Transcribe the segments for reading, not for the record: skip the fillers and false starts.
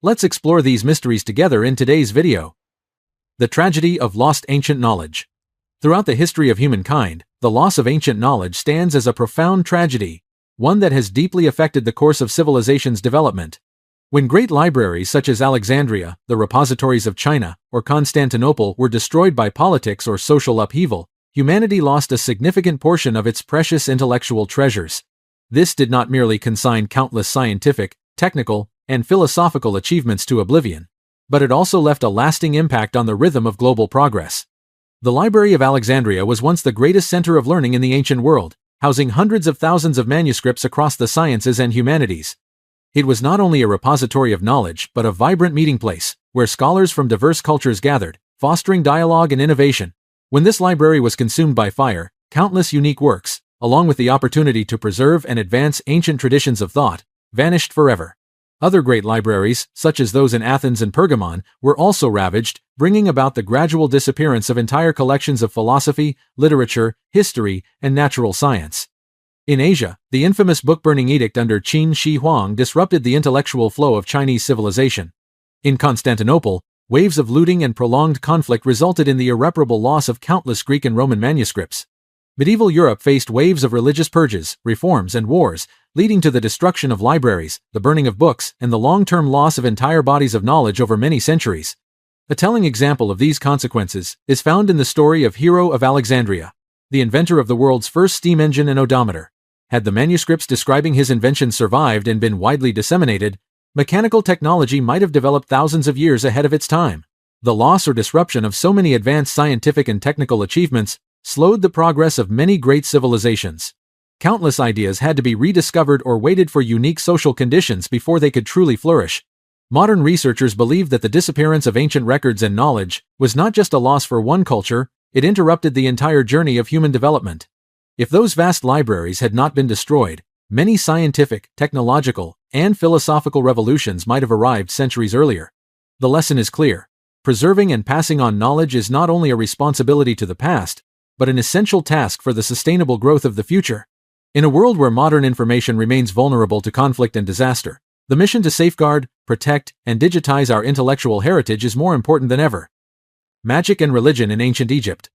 Let's explore these mysteries together in today's video. The tragedy of lost ancient knowledge. Throughout the history of humankind, the loss of ancient knowledge stands as a profound tragedy, one that has deeply affected the course of civilization's development. When great libraries such as Alexandria, the repositories of China, or Constantinople were destroyed by politics or social upheaval, humanity lost a significant portion of its precious intellectual treasures. This did not merely consign countless scientific, technical, and philosophical achievements to oblivion, but it also left a lasting impact on the rhythm of global progress. The Library of Alexandria was once the greatest center of learning in the ancient world, housing hundreds of thousands of manuscripts across the sciences and humanities. It was not only a repository of knowledge, but a vibrant meeting place, where scholars from diverse cultures gathered, fostering dialogue and innovation. When this library was consumed by fire, countless unique works, along with the opportunity to preserve and advance ancient traditions of thought, vanished forever. Other great libraries, such as those in Athens and Pergamon, were also ravaged, bringing about the gradual disappearance of entire collections of philosophy, literature, history, and natural science. In Asia, the infamous book-burning edict under Qin Shi Huang disrupted the intellectual flow of Chinese civilization. In Constantinople, waves of looting and prolonged conflict resulted in the irreparable loss of countless Greek and Roman manuscripts. Medieval Europe faced waves of religious purges, reforms, and wars, leading to the destruction of libraries, the burning of books, and the long-term loss of entire bodies of knowledge over many centuries. A telling example of these consequences is found in the story of Hero of Alexandria, the inventor of the world's first steam engine and odometer. Had the manuscripts describing his invention survived and been widely disseminated, mechanical technology might have developed thousands of years ahead of its time. The loss or disruption of so many advanced scientific and technical achievements slowed the progress of many great civilizations. Countless ideas had to be rediscovered or waited for unique social conditions before they could truly flourish. Modern researchers believe that the disappearance of ancient records and knowledge was not just a loss for one culture, it interrupted the entire journey of human development. If those vast libraries had not been destroyed, many scientific, technological, and philosophical revolutions might have arrived centuries earlier. The lesson is clear. Preserving and passing on knowledge is not only a responsibility to the past, but an essential task for the sustainable growth of the future. In a world where modern information remains vulnerable to conflict and disaster, the mission to safeguard, protect, and digitize our intellectual heritage is more important than ever. Magic and religion in ancient Egypt.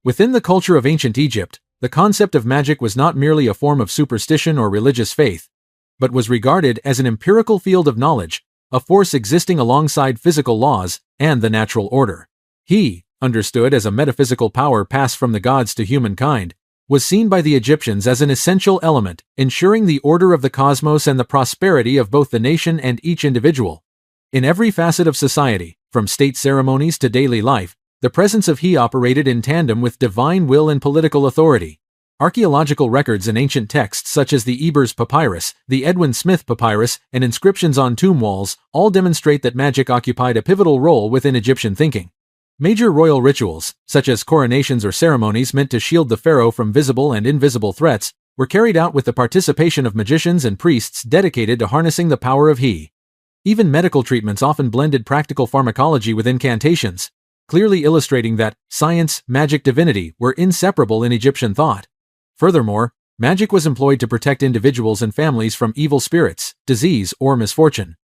Within the culture of ancient Egypt, the concept of magic was not merely a form of superstition or religious faith, but was regarded as an empirical field of knowledge, a force existing alongside physical laws and the natural order. He, understood as a metaphysical power passed from the gods to humankind, was seen by the Egyptians as an essential element, ensuring the order of the cosmos and the prosperity of both the nation and each individual. In every facet of society, from state ceremonies to daily life, the presence of He operated in tandem with divine will and political authority. Archaeological records and ancient texts such as the Ebers Papyrus, the Edwin Smith Papyrus, and inscriptions on tomb walls all demonstrate that magic occupied a pivotal role within Egyptian thinking. Major royal rituals, such as coronations or ceremonies meant to shield the pharaoh from visible and invisible threats, were carried out with the participation of magicians and priests dedicated to harnessing the power of He. Even medical treatments often blended practical pharmacology with incantations, clearly illustrating that science, magic, divinity were inseparable in Egyptian thought. Furthermore, magic was employed to protect individuals and families from evil spirits, disease, or misfortune.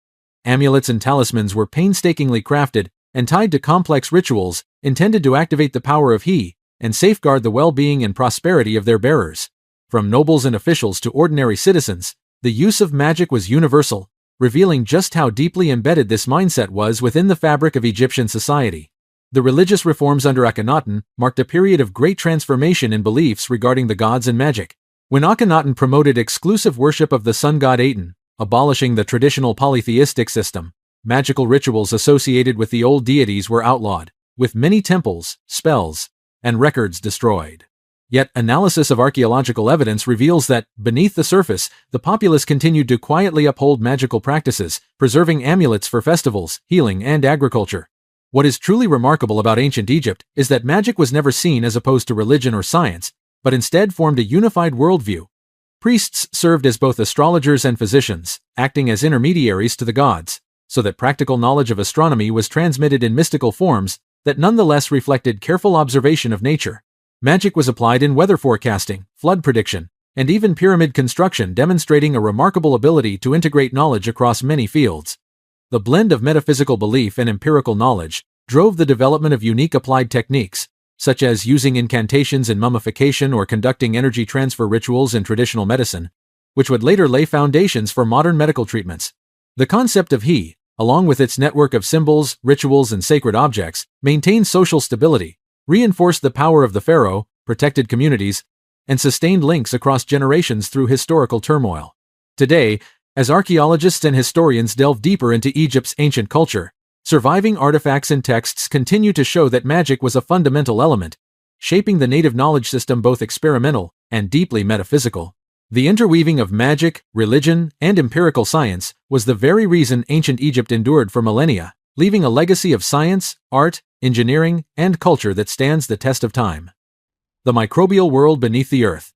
Amulets and talismans were painstakingly crafted and tied to complex rituals intended to activate the power of He and safeguard the well-being and prosperity of their bearers. From nobles and officials to ordinary citizens, the use of magic was universal, revealing just how deeply embedded this mindset was within the fabric of Egyptian society. The religious reforms under Akhenaten marked a period of great transformation in beliefs regarding the gods and magic. When Akhenaten promoted exclusive worship of the sun god Aten, abolishing the traditional polytheistic system, magical rituals associated with the old deities were outlawed, with many temples, spells, and records destroyed. Yet, analysis of archaeological evidence reveals that, beneath the surface, the populace continued to quietly uphold magical practices, preserving amulets for festivals, healing, and agriculture. What is truly remarkable about ancient Egypt is that magic was never seen as opposed to religion or science, but instead formed a unified worldview. Priests served as both astrologers and physicians, acting as intermediaries to the gods, so that practical knowledge of astronomy was transmitted in mystical forms that nonetheless reflected careful observation of nature. Magic was applied in weather forecasting, flood prediction, and even pyramid construction, demonstrating a remarkable ability to integrate knowledge across many fields. The blend of metaphysical belief and empirical knowledge drove the development of unique applied techniques, such as using incantations in mummification or conducting energy transfer rituals in traditional medicine, which would later lay foundations for modern medical treatments. The concept of he, along with its network of symbols, rituals, and sacred objects, maintained social stability, reinforced the power of the pharaoh, protected communities, and sustained links across generations through historical turmoil. Today, as archaeologists and historians delve deeper into Egypt's ancient culture, surviving artifacts and texts continue to show that magic was a fundamental element, shaping the native knowledge system both experimental and deeply metaphysical. The interweaving of magic, religion, and empirical science was the very reason ancient Egypt endured for millennia, leaving a legacy of science, art, engineering, and culture that stands the test of time. The microbial world beneath the earth.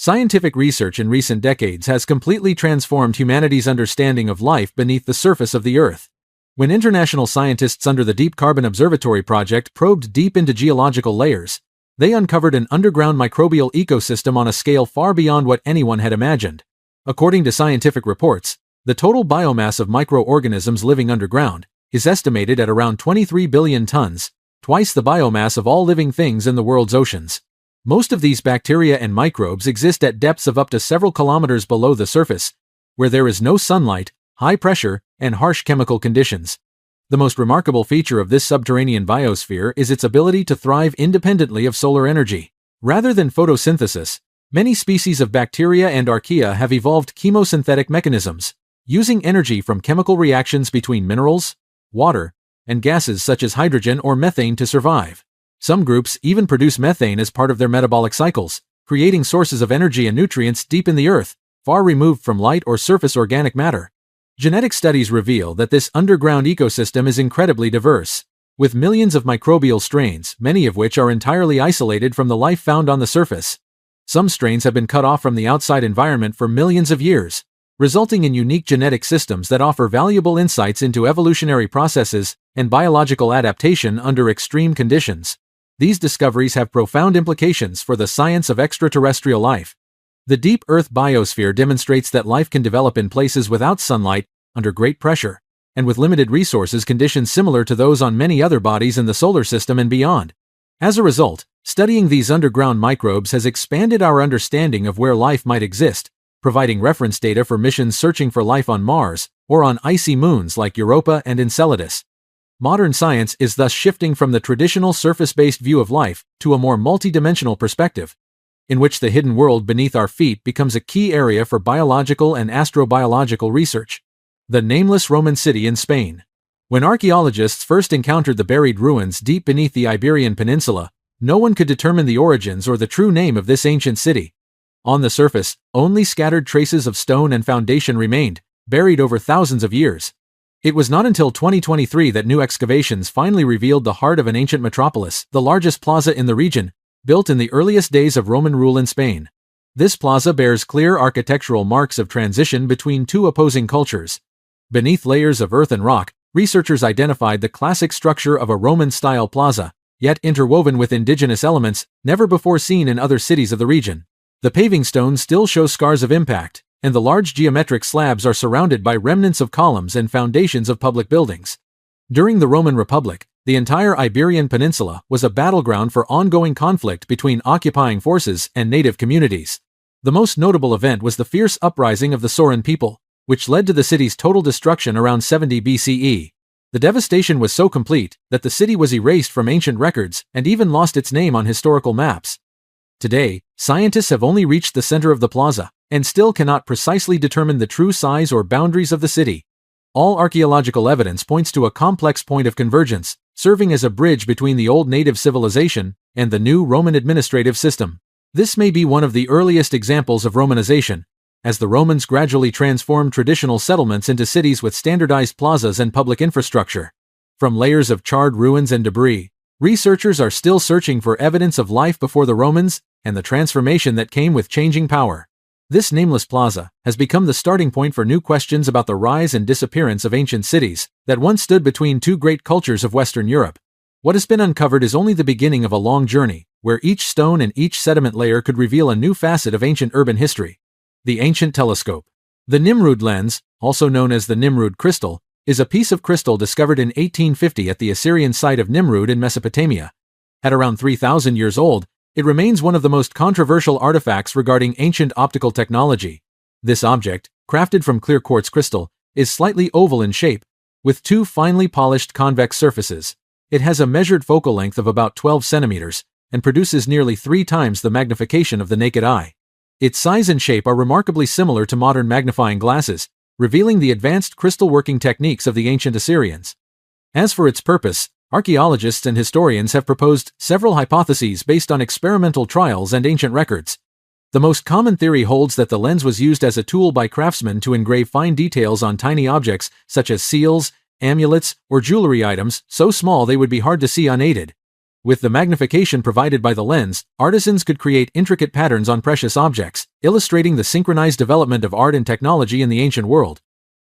Scientific research in recent decades has completely transformed humanity's understanding of life beneath the surface of the earth. When international scientists under the Deep Carbon Observatory project probed deep into geological layers, they uncovered an underground microbial ecosystem on a scale far beyond what anyone had imagined. According to scientific reports, the total biomass of microorganisms living underground is estimated at around 23 billion tons, twice the biomass of all living things in the world's oceans. Most of these bacteria and microbes exist at depths of up to several kilometers below the surface, where there is no sunlight, high pressure, and harsh chemical conditions. The most remarkable feature of this subterranean biosphere is its ability to thrive independently of solar energy. Rather than photosynthesis, many species of bacteria and archaea have evolved chemosynthetic mechanisms, using energy from chemical reactions between minerals, water, and gases such as hydrogen or methane to survive. Some groups even produce methane as part of their metabolic cycles, creating sources of energy and nutrients deep in the earth, far removed from light or surface organic matter. Genetic studies reveal that this underground ecosystem is incredibly diverse, with millions of microbial strains, many of which are entirely isolated from the life found on the surface. Some strains have been cut off from the outside environment for millions of years, resulting in unique genetic systems that offer valuable insights into evolutionary processes and biological adaptation under extreme conditions. These discoveries have profound implications for the science of extraterrestrial life. The deep Earth biosphere demonstrates that life can develop in places without sunlight, under great pressure, and with limited resources conditions similar to those on many other bodies in the solar system and beyond. As a result, studying these underground microbes has expanded our understanding of where life might exist, providing reference data for missions searching for life on Mars or on icy moons like Europa and Enceladus. Modern science is thus shifting from the traditional surface-based view of life to a more multidimensional perspective, in which the hidden world beneath our feet becomes a key area for biological and astrobiological research. The nameless Roman city in Spain. When archaeologists first encountered the buried ruins deep beneath the Iberian Peninsula, no one could determine the origins or the true name of this ancient city. On the surface, only scattered traces of stone and foundation remained, buried over thousands of years. It was not until 2023 that new excavations finally revealed the heart of an ancient metropolis, the largest plaza in the region, built in the earliest days of Roman rule in Spain. This plaza bears clear architectural marks of transition between two opposing cultures. Beneath layers of earth and rock, researchers identified the classic structure of a Roman-style plaza, yet interwoven with indigenous elements never before seen in other cities of the region. The paving stones still show scars of impact, and the large geometric slabs are surrounded by remnants of columns and foundations of public buildings. During the Roman Republic, the entire Iberian Peninsula was a battleground for ongoing conflict between occupying forces and native communities. The most notable event was the fierce uprising of the Soran people, which led to the city's total destruction around 70 BCE. The devastation was so complete that the city was erased from ancient records and even lost its name on historical maps. Today, scientists have only reached the center of the plaza, and still cannot precisely determine the true size or boundaries of the city. All archaeological evidence points to a complex point of convergence, serving as a bridge between the old native civilization and the new Roman administrative system. This may be one of the earliest examples of Romanization, as the Romans gradually transformed traditional settlements into cities with standardized plazas and public infrastructure. From layers of charred ruins and debris, researchers are still searching for evidence of life before the Romans and the transformation that came with changing power. This nameless plaza has become the starting point for new questions about the rise and disappearance of ancient cities that once stood between two great cultures of Western Europe. What has been uncovered is only the beginning of a long journey, where each stone and each sediment layer could reveal a new facet of ancient urban history. The ancient telescope. The Nimrud lens, also known as the Nimrud crystal, is a piece of crystal discovered in 1850 at the Assyrian site of Nimrud in Mesopotamia. At around 3,000 years old, it remains one of the most controversial artifacts regarding ancient optical technology. This object, crafted from clear quartz crystal, is slightly oval in shape, with two finely polished convex surfaces. It has a measured focal length of about 12 centimeters and produces nearly 3 times the magnification of the naked eye. Its size and shape are remarkably similar to modern magnifying glasses, revealing the advanced crystal working techniques of the ancient Assyrians. As for its purpose, archaeologists and historians have proposed several hypotheses based on experimental trials and ancient records. The most common theory holds that the lens was used as a tool by craftsmen to engrave fine details on tiny objects such as seals, amulets, or jewelry items so small they would be hard to see unaided. With the magnification provided by the lens, artisans could create intricate patterns on precious objects, illustrating the synchronized development of art and technology in the ancient world.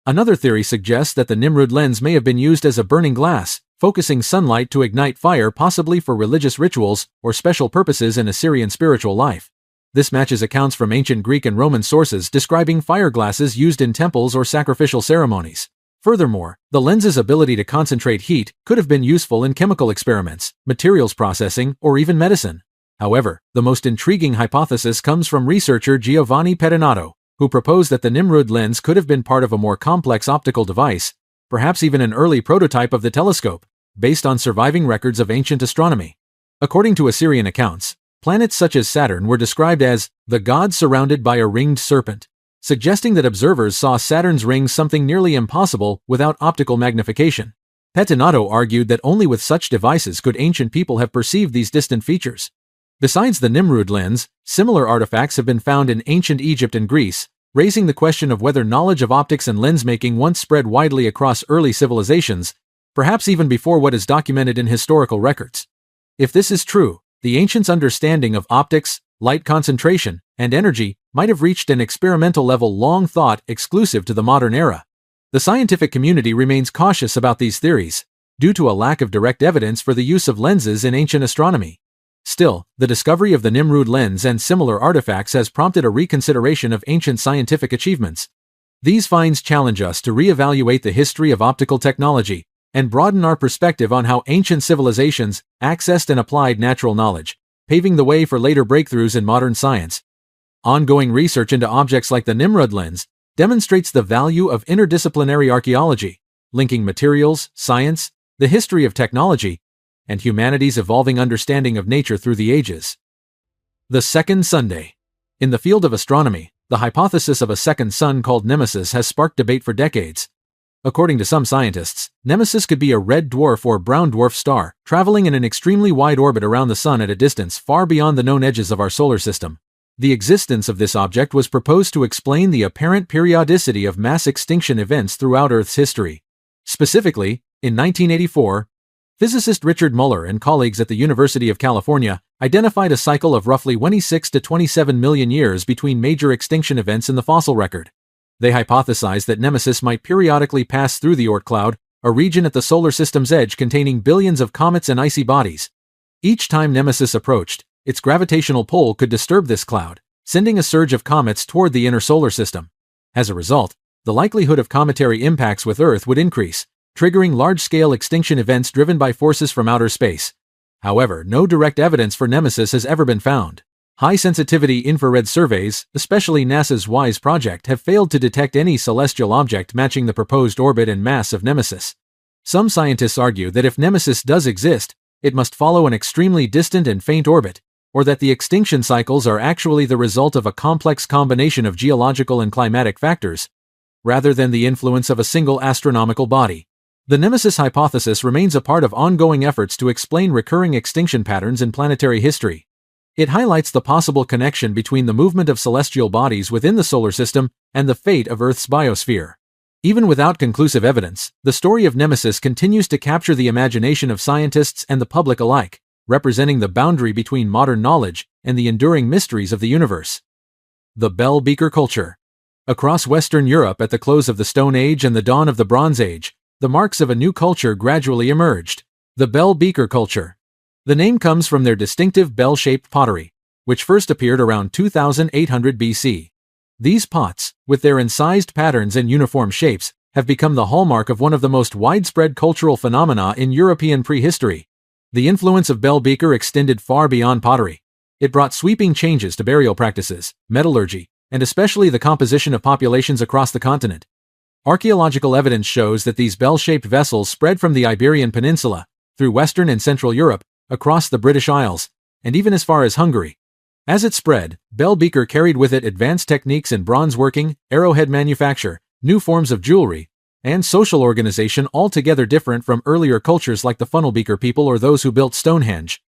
Another theory suggests that the Nimrud lens may have been used as a burning glass, focusing sunlight to ignite fire, possibly for religious rituals or special purposes in Assyrian spiritual life. This matches accounts from ancient Greek and Roman sources describing fire glasses used in temples or sacrificial ceremonies. Furthermore, the lens's ability to concentrate heat could have been useful in chemical experiments, materials processing, or even medicine. However, the most intriguing hypothesis comes from researcher Giovanni Pettinato, who proposed that the Nimrud lens could have been part of a more complex optical device, perhaps even an early prototype of the telescope, based on surviving records of ancient astronomy. According to Assyrian accounts, planets such as Saturn were described as the god surrounded by a ringed serpent, suggesting that observers saw Saturn's rings something nearly impossible without optical magnification. Pettinato argued that only with such devices could ancient people have perceived these distant features. Besides the Nimrud lens, similar artifacts have been found in ancient Egypt and Greece, raising the question of whether knowledge of optics and lens-making once spread widely across early civilizations, perhaps even before what is documented in historical records. If this is true, the ancients' understanding of optics, light concentration, and energy might have reached an experimental level long thought exclusive to the modern era. The scientific community remains cautious about these theories, due to a lack of direct evidence for the use of lenses in ancient astronomy. Still, the discovery of the Nimrud lens and similar artifacts has prompted a reconsideration of ancient scientific achievements. These finds challenge us to reevaluate the history of optical technology and broaden our perspective on how ancient civilizations accessed and applied natural knowledge, paving the way for later breakthroughs in modern science. Ongoing research into objects like the Nimrud lens demonstrates the value of interdisciplinary archaeology, linking materials, science, the history of technology, and humanity's evolving understanding of nature through the ages. The Second Sunday. In the field of astronomy, the hypothesis of a second sun called Nemesis has sparked debate for decades. According to some scientists, Nemesis could be a red dwarf or brown dwarf star, traveling in an extremely wide orbit around the Sun at a distance far beyond the known edges of our solar system. The existence of this object was proposed to explain the apparent periodicity of mass extinction events throughout Earth's history. Specifically, in 1984, physicist Richard Muller and colleagues at the University of California identified a cycle of roughly 26 to 27 million years between major extinction events in the fossil record. They hypothesized that Nemesis might periodically pass through the Oort cloud, a region at the solar system's edge containing billions of comets and icy bodies. Each time Nemesis approached, its gravitational pull could disturb this cloud, sending a surge of comets toward the inner solar system. As a result, the likelihood of cometary impacts with Earth would increase, triggering large-scale extinction events driven by forces from outer space. However, no direct evidence for Nemesis has ever been found. High-sensitivity infrared surveys, especially NASA's WISE project, have failed to detect any celestial object matching the proposed orbit and mass of Nemesis. Some scientists argue that if Nemesis does exist, it must follow an extremely distant and faint orbit, or that the extinction cycles are actually the result of a complex combination of geological and climatic factors, rather than the influence of a single astronomical body. The Nemesis hypothesis remains a part of ongoing efforts to explain recurring extinction patterns in planetary history. It highlights the possible connection between the movement of celestial bodies within the solar system and the fate of Earth's biosphere. Even without conclusive evidence, the story of Nemesis continues to capture the imagination of scientists and the public alike, representing the boundary between modern knowledge and the enduring mysteries of the universe. The Bell Beaker Culture. Across Western Europe at the close of the Stone Age and the dawn of the Bronze Age, the marks of a new culture gradually emerged. The Bell Beaker Culture. The name comes from their distinctive bell-shaped pottery, which first appeared around 2800 BC. These pots, with their incised patterns and uniform shapes, have become the hallmark of one of the most widespread cultural phenomena in European prehistory. The influence of bell beaker extended far beyond pottery. It brought sweeping changes to burial practices, metallurgy, and especially the composition of populations across the continent. Archaeological evidence shows that these bell-shaped vessels spread from the Iberian Peninsula, through Western and Central Europe, across the British Isles, and even as far as Hungary. As it spread, bell beaker carried with it advanced techniques in bronze working, arrowhead manufacture, new forms of jewelry, and social organization altogether different from earlier cultures like the funnel beaker people or those who built Stonehenge.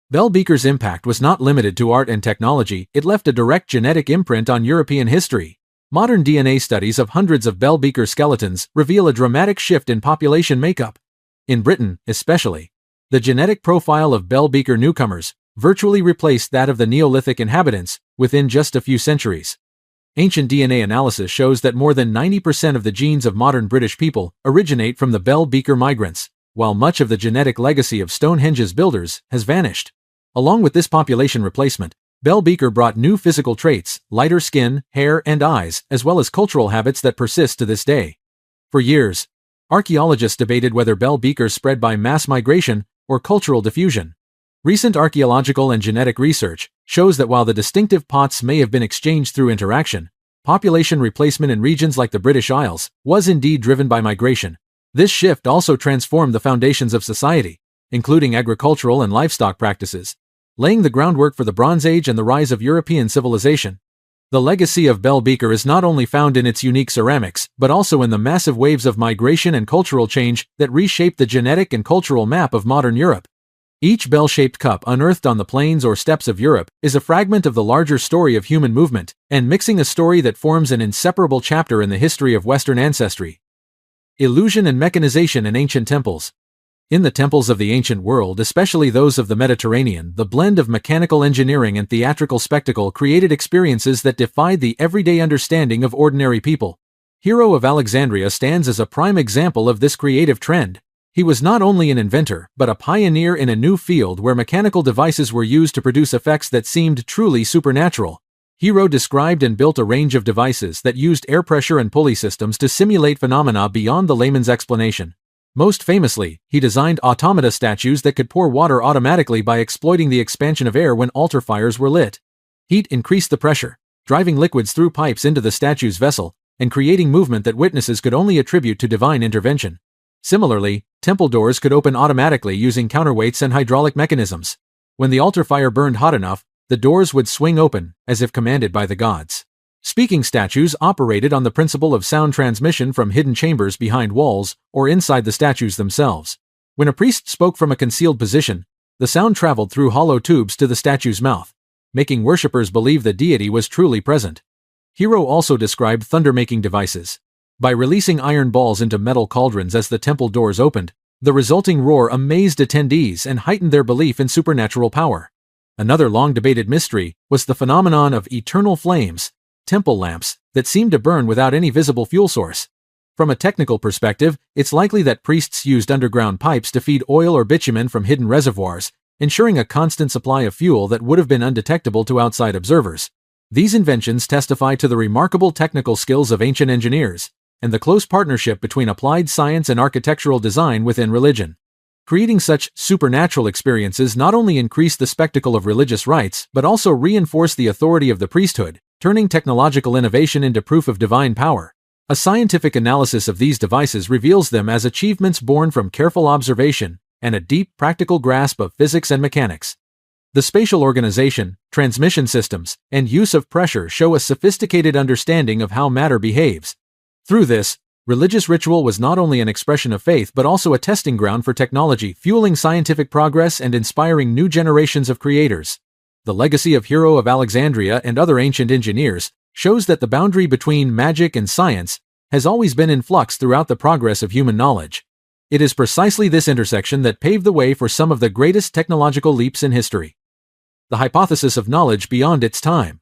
Bell beaker's impact was not limited to art and technology, it left a direct genetic imprint on European history. Modern DNA studies of hundreds of bell beaker skeletons reveal a dramatic shift in population makeup. In Britain, especially, the genetic profile of bell beaker newcomers virtually replaced that of the Neolithic inhabitants within just a few centuries. Ancient DNA analysis shows that more than 90% of the genes of modern British people originate from the bell beaker migrants, while much of the genetic legacy of Stonehenge's builders has vanished. Along with this population replacement, bell beaker brought new physical traits, lighter skin, hair, and eyes, as well as cultural habits that persist to this day. For years, archaeologists debated whether bell beakers spread by mass migration or cultural diffusion. Recent archaeological and genetic research shows that while the distinctive pots may have been exchanged through interaction, population replacement in regions like the British Isles was indeed driven by migration. This shift also transformed the foundations of society, including agricultural and livestock practices, laying the groundwork for the Bronze Age and the rise of European civilization. The legacy of bell beaker is not only found in its unique ceramics, but also in the massive waves of migration and cultural change that reshaped the genetic and cultural map of modern Europe. Each bell-shaped cup unearthed on the plains or steppes of Europe is a fragment of the larger story of human movement, and mixing a story that forms an inseparable chapter in the history of Western ancestry. Illusion and mechanization in ancient temples. In the temples of the ancient world, especially those of the Mediterranean, the blend of mechanical engineering and theatrical spectacle created experiences that defied the everyday understanding of ordinary people. Hero of Alexandria stands as a prime example of this creative trend. He was not only an inventor, but a pioneer in a new field where mechanical devices were used to produce effects that seemed truly supernatural. Hero described and built a range of devices that used air pressure and pulley systems to simulate phenomena beyond the layman's explanation. Most famously, he designed automata statues that could pour water automatically by exploiting the expansion of air when altar fires were lit. Heat increased the pressure, driving liquids through pipes into the statue's vessel, and creating movement that witnesses could only attribute to divine intervention. Similarly, temple doors could open automatically using counterweights and hydraulic mechanisms. When the altar fire burned hot enough, the doors would swing open, as if commanded by the gods. Speaking statues operated on the principle of sound transmission from hidden chambers behind walls or inside the statues themselves. When a priest spoke from a concealed position, the sound traveled through hollow tubes to the statue's mouth, making worshippers believe the deity was truly present. Hero also described thunder-making devices. By releasing iron balls into metal cauldrons as the temple doors opened, the resulting roar amazed attendees and heightened their belief in supernatural power. Another long-debated mystery was the phenomenon of eternal flames, temple lamps, that seemed to burn without any visible fuel source. From a technical perspective, it's likely that priests used underground pipes to feed oil or bitumen from hidden reservoirs, ensuring a constant supply of fuel that would have been undetectable to outside observers. These inventions testify to the remarkable technical skills of ancient engineers, and the close partnership between applied science and architectural design within religion. Creating such supernatural experiences not only increased the spectacle of religious rites, but also reinforced the authority of the priesthood, turning technological innovation into proof of divine power. A scientific analysis of these devices reveals them as achievements born from careful observation and a deep practical grasp of physics and mechanics. The spatial organization, transmission systems, and use of pressure show a sophisticated understanding of how matter behaves. Through this, religious ritual was not only an expression of faith but also a testing ground for technology, fueling scientific progress and inspiring new generations of creators. The legacy of Hero of Alexandria and other ancient engineers shows that the boundary between magic and science has always been in flux throughout the progress of human knowledge. It is precisely this intersection that paved the way for some of the greatest technological leaps in history. The hypothesis of knowledge beyond its time.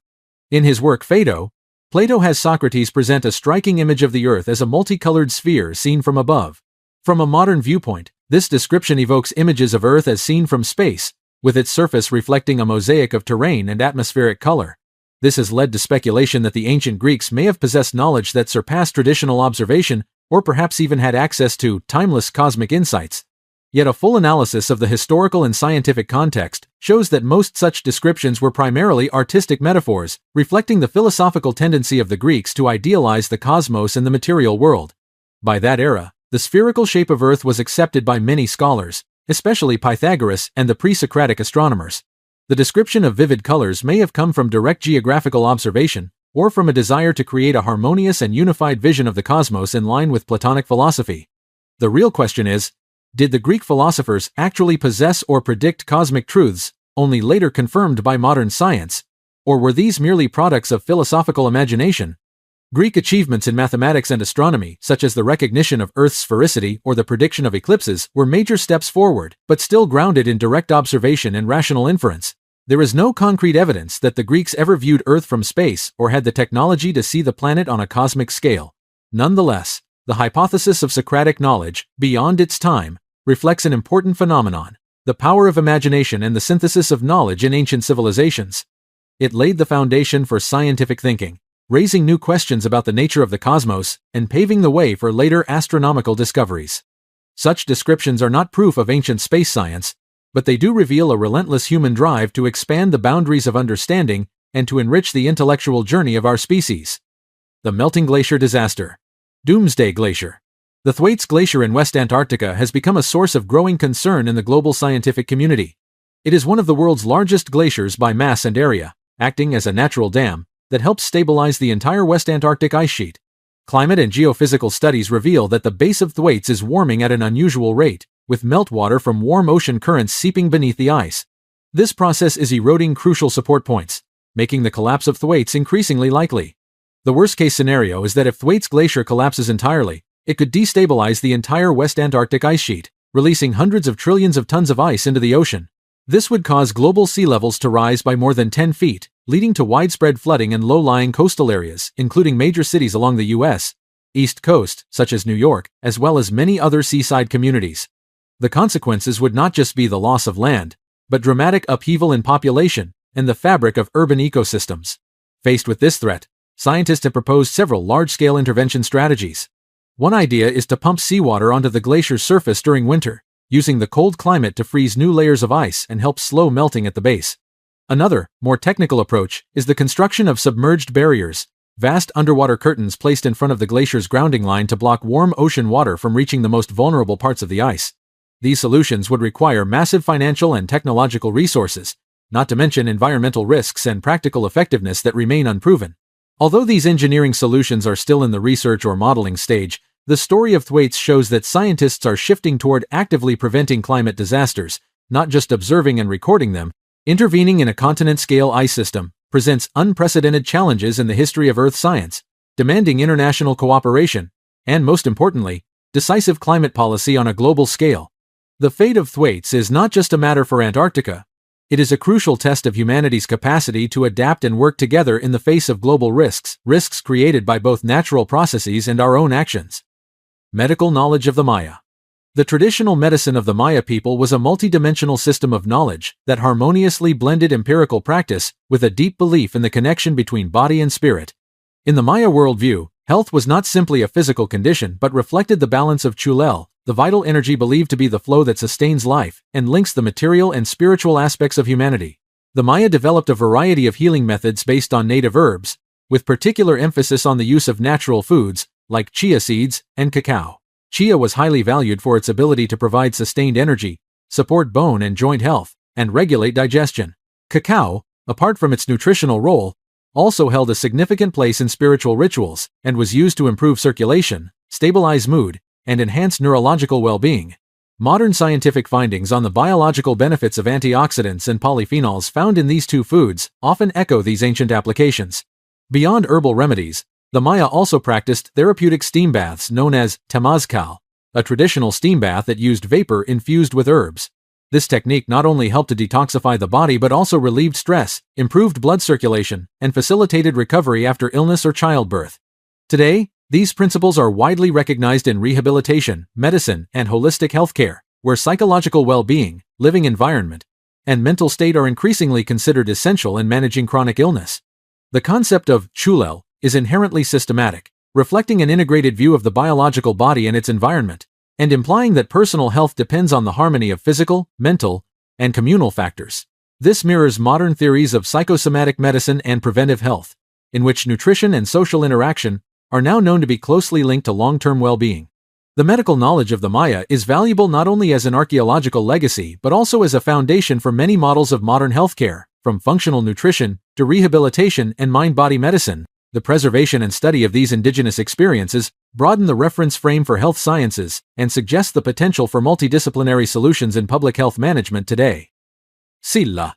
In his work Phaedo, Plato has Socrates present a striking image of the earth as a multicolored sphere seen from above. From a modern viewpoint, this description evokes images of Earth as seen from space, with its surface reflecting a mosaic of terrain and atmospheric color. This has led to speculation that the ancient Greeks may have possessed knowledge that surpassed traditional observation, or perhaps even had access to timeless cosmic insights. Yet a full analysis of the historical and scientific context shows that most such descriptions were primarily artistic metaphors, reflecting the philosophical tendency of the Greeks to idealize the cosmos and the material world. By that era, the spherical shape of Earth was accepted by many scholars, especially Pythagoras and the pre-Socratic astronomers. The description of vivid colors may have come from direct geographical observation, or from a desire to create a harmonious and unified vision of the cosmos in line with Platonic philosophy. The real question is, did the Greek philosophers actually possess or predict cosmic truths, only later confirmed by modern science, or were these merely products of philosophical imagination? Greek achievements in mathematics and astronomy, such as the recognition of Earth's sphericity or the prediction of eclipses, were major steps forward, but still grounded in direct observation and rational inference. There is no concrete evidence that the Greeks ever viewed Earth from space or had the technology to see the planet on a cosmic scale. Nonetheless, the hypothesis of Socratic knowledge, beyond its time, reflects an important phenomenon: the power of imagination and the synthesis of knowledge in ancient civilizations. It laid the foundation for scientific thinking, raising new questions about the nature of the cosmos and paving the way for later astronomical discoveries. Such descriptions are not proof of ancient space science, but they do reveal a relentless human drive to expand the boundaries of understanding and to enrich the intellectual journey of our species. The Melting Glacier Disaster. Doomsday Glacier. The Thwaites Glacier in West Antarctica has become a source of growing concern in the global scientific community. It is one of the world's largest glaciers by mass and area, acting as a natural dam that helps stabilize the entire West Antarctic ice sheet. Climate and geophysical studies reveal that the base of Thwaites is warming at an unusual rate, with meltwater from warm ocean currents seeping beneath the ice. This process is eroding crucial support points, making the collapse of Thwaites increasingly likely. The worst-case scenario is that if Thwaites Glacier collapses entirely, it could destabilize the entire West Antarctic ice sheet, releasing hundreds of trillions of tons of ice into the ocean. This would cause global sea levels to rise by more than 10 feet, leading to widespread flooding in low-lying coastal areas, including major cities along the U.S. East Coast, such as New York, as well as many other seaside communities. The consequences would not just be the loss of land, but dramatic upheaval in population and the fabric of urban ecosystems. Faced with this threat, scientists have proposed several large-scale intervention strategies. One idea is to pump seawater onto the glacier's surface during winter, using the cold climate to freeze new layers of ice and help slow melting at the base. Another, more technical approach is the construction of submerged barriers, vast underwater curtains placed in front of the glacier's grounding line to block warm ocean water from reaching the most vulnerable parts of the ice. These solutions would require massive financial and technological resources, not to mention environmental risks and practical effectiveness that remain unproven. Although these engineering solutions are still in the research or modeling stage, the story of Thwaites shows that scientists are shifting toward actively preventing climate disasters, not just observing and recording them. Intervening in a continent-scale ice system presents unprecedented challenges in the history of Earth science, demanding international cooperation, and most importantly, decisive climate policy on a global scale. The fate of Thwaites is not just a matter for Antarctica. It is a crucial test of humanity's capacity to adapt and work together in the face of global risks created by both natural processes and our own actions. Medical knowledge of the Maya. The traditional medicine of the Maya people was a multidimensional system of knowledge that harmoniously blended empirical practice with a deep belief in the connection between body and spirit. In the Maya worldview, health was not simply a physical condition but reflected the balance of Chulel, the vital energy believed to be the flow that sustains life and links the material and spiritual aspects of humanity. The Maya developed a variety of healing methods based on native herbs, with particular emphasis on the use of natural foods, like chia seeds and cacao. Chia was highly valued for its ability to provide sustained energy, support bone and joint health, and regulate digestion. Cacao, apart from its nutritional role, also held a significant place in spiritual rituals and was used to improve circulation, stabilize mood, and enhance neurological well-being. Modern scientific findings on the biological benefits of antioxidants and polyphenols found in these two foods often echo these ancient applications. Beyond herbal remedies, the Maya also practiced therapeutic steam baths known as temazcal, a traditional steam bath that used vapor infused with herbs. This technique not only helped to detoxify the body but also relieved stress, improved blood circulation, and facilitated recovery after illness or childbirth. Today, these principles are widely recognized in rehabilitation, medicine, and holistic healthcare, where psychological well-being, living environment, and mental state are increasingly considered essential in managing chronic illness. The concept of Chulel is inherently systematic, reflecting an integrated view of the biological body and its environment, and implying that personal health depends on the harmony of physical, mental, and communal factors. This mirrors modern theories of psychosomatic medicine and preventive health, in which nutrition and social interaction are now known to be closely linked to long-term well-being. The medical knowledge of the Maya is valuable not only as an archaeological legacy but also as a foundation for many models of modern healthcare, from functional nutrition to rehabilitation and mind-body medicine. The preservation and study of these indigenous experiences broaden the reference frame for health sciences and suggest the potential for multidisciplinary solutions in public health management today. Silla.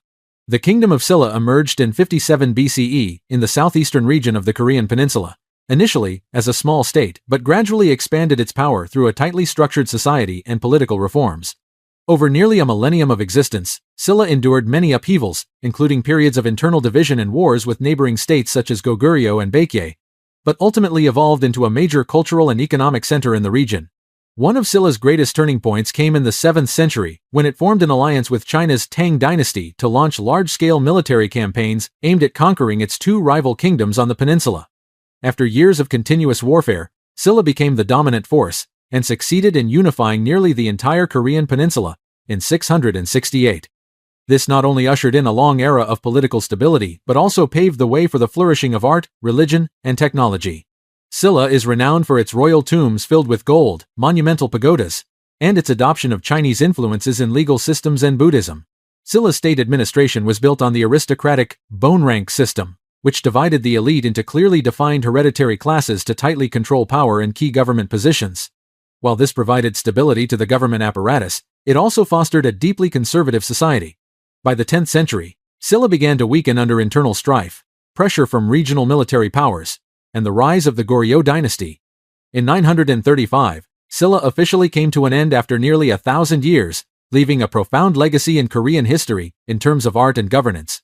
The Kingdom of Silla emerged in 57 BCE in the southeastern region of the Korean peninsula, initially as a small state but gradually expanded its power through a tightly structured society and political reforms. Over nearly a millennium of existence, Silla endured many upheavals, including periods of internal division and wars with neighboring states such as Goguryeo and Baekje, but ultimately evolved into a major cultural and economic center in the region. One of Silla's greatest turning points came in the 7th century, when it formed an alliance with China's Tang dynasty to launch large-scale military campaigns aimed at conquering its two rival kingdoms on the peninsula. After years of continuous warfare, Silla became the dominant force, and succeeded in unifying nearly the entire Korean peninsula in 668. This not only ushered in a long era of political stability but also paved the way for the flourishing of art, religion, and technology. Silla is renowned for its royal tombs filled with gold, monumental pagodas, and its adoption of Chinese influences in legal systems and Buddhism. Silla's state administration was built on the aristocratic bone rank system, which divided the elite into clearly defined hereditary classes to tightly control power in key government positions. While this provided stability to the government apparatus, it also fostered a deeply conservative society. By the 10th century, Silla began to weaken under internal strife, pressure from regional military powers, and the rise of the Goryeo dynasty. In 935, Silla officially came to an end after nearly 1,000 years, leaving a profound legacy in Korean history in terms of art and governance.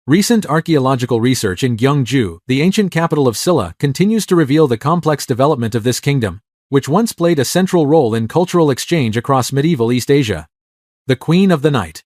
Recent archaeological research in Gyeongju, the ancient capital of Silla, continues to reveal the complex development of this kingdom, which once played a central role in cultural exchange across medieval East Asia. The Queen of the Night.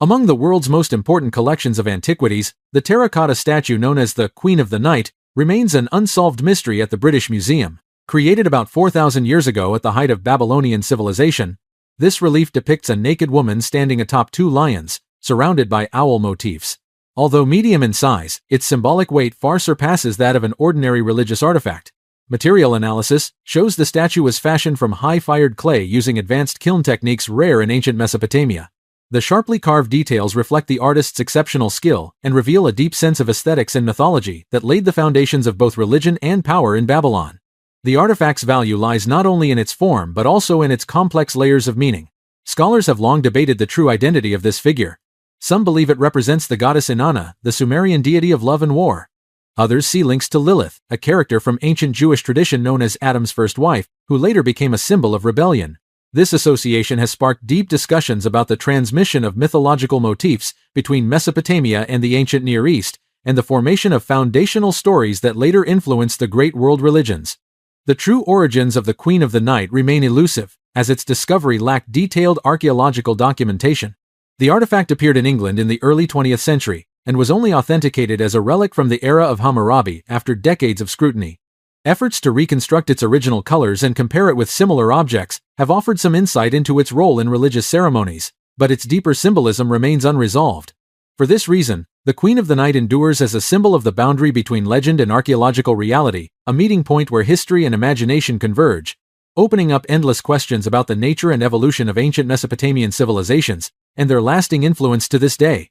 Among the world's most important collections of antiquities, the terracotta statue known as the Queen of the Night remains an unsolved mystery at the British Museum. Created about 4,000 years ago at the height of Babylonian civilization, this relief depicts a naked woman standing atop two lions, surrounded by owl motifs. Although medium in size, its symbolic weight far surpasses that of an ordinary religious artifact. Material analysis shows the statue was fashioned from high-fired clay using advanced kiln techniques rare in ancient Mesopotamia. The sharply carved details reflect the artist's exceptional skill and reveal a deep sense of aesthetics and mythology that laid the foundations of both religion and power in Babylon. The artifact's value lies not only in its form but also in its complex layers of meaning. Scholars have long debated the true identity of this figure. Some believe it represents the goddess Inanna, the Sumerian deity of love and war. Others see links to Lilith, a character from ancient Jewish tradition known as Adam's first wife, who later became a symbol of rebellion. This association has sparked deep discussions about the transmission of mythological motifs between Mesopotamia and the ancient Near East, and the formation of foundational stories that later influenced the great world religions. The true origins of the Queen of the Night remain elusive, as its discovery lacked detailed archaeological documentation. The artifact appeared in England in the early 20th century, and was only authenticated as a relic from the era of Hammurabi after decades of scrutiny. Efforts to reconstruct its original colors and compare it with similar objects have offered some insight into its role in religious ceremonies, but its deeper symbolism remains unresolved. For this reason, the Queen of the Night endures as a symbol of the boundary between legend and archaeological reality, a meeting point where history and imagination converge, opening up endless questions about the nature and evolution of ancient Mesopotamian civilizations and their lasting influence to this day.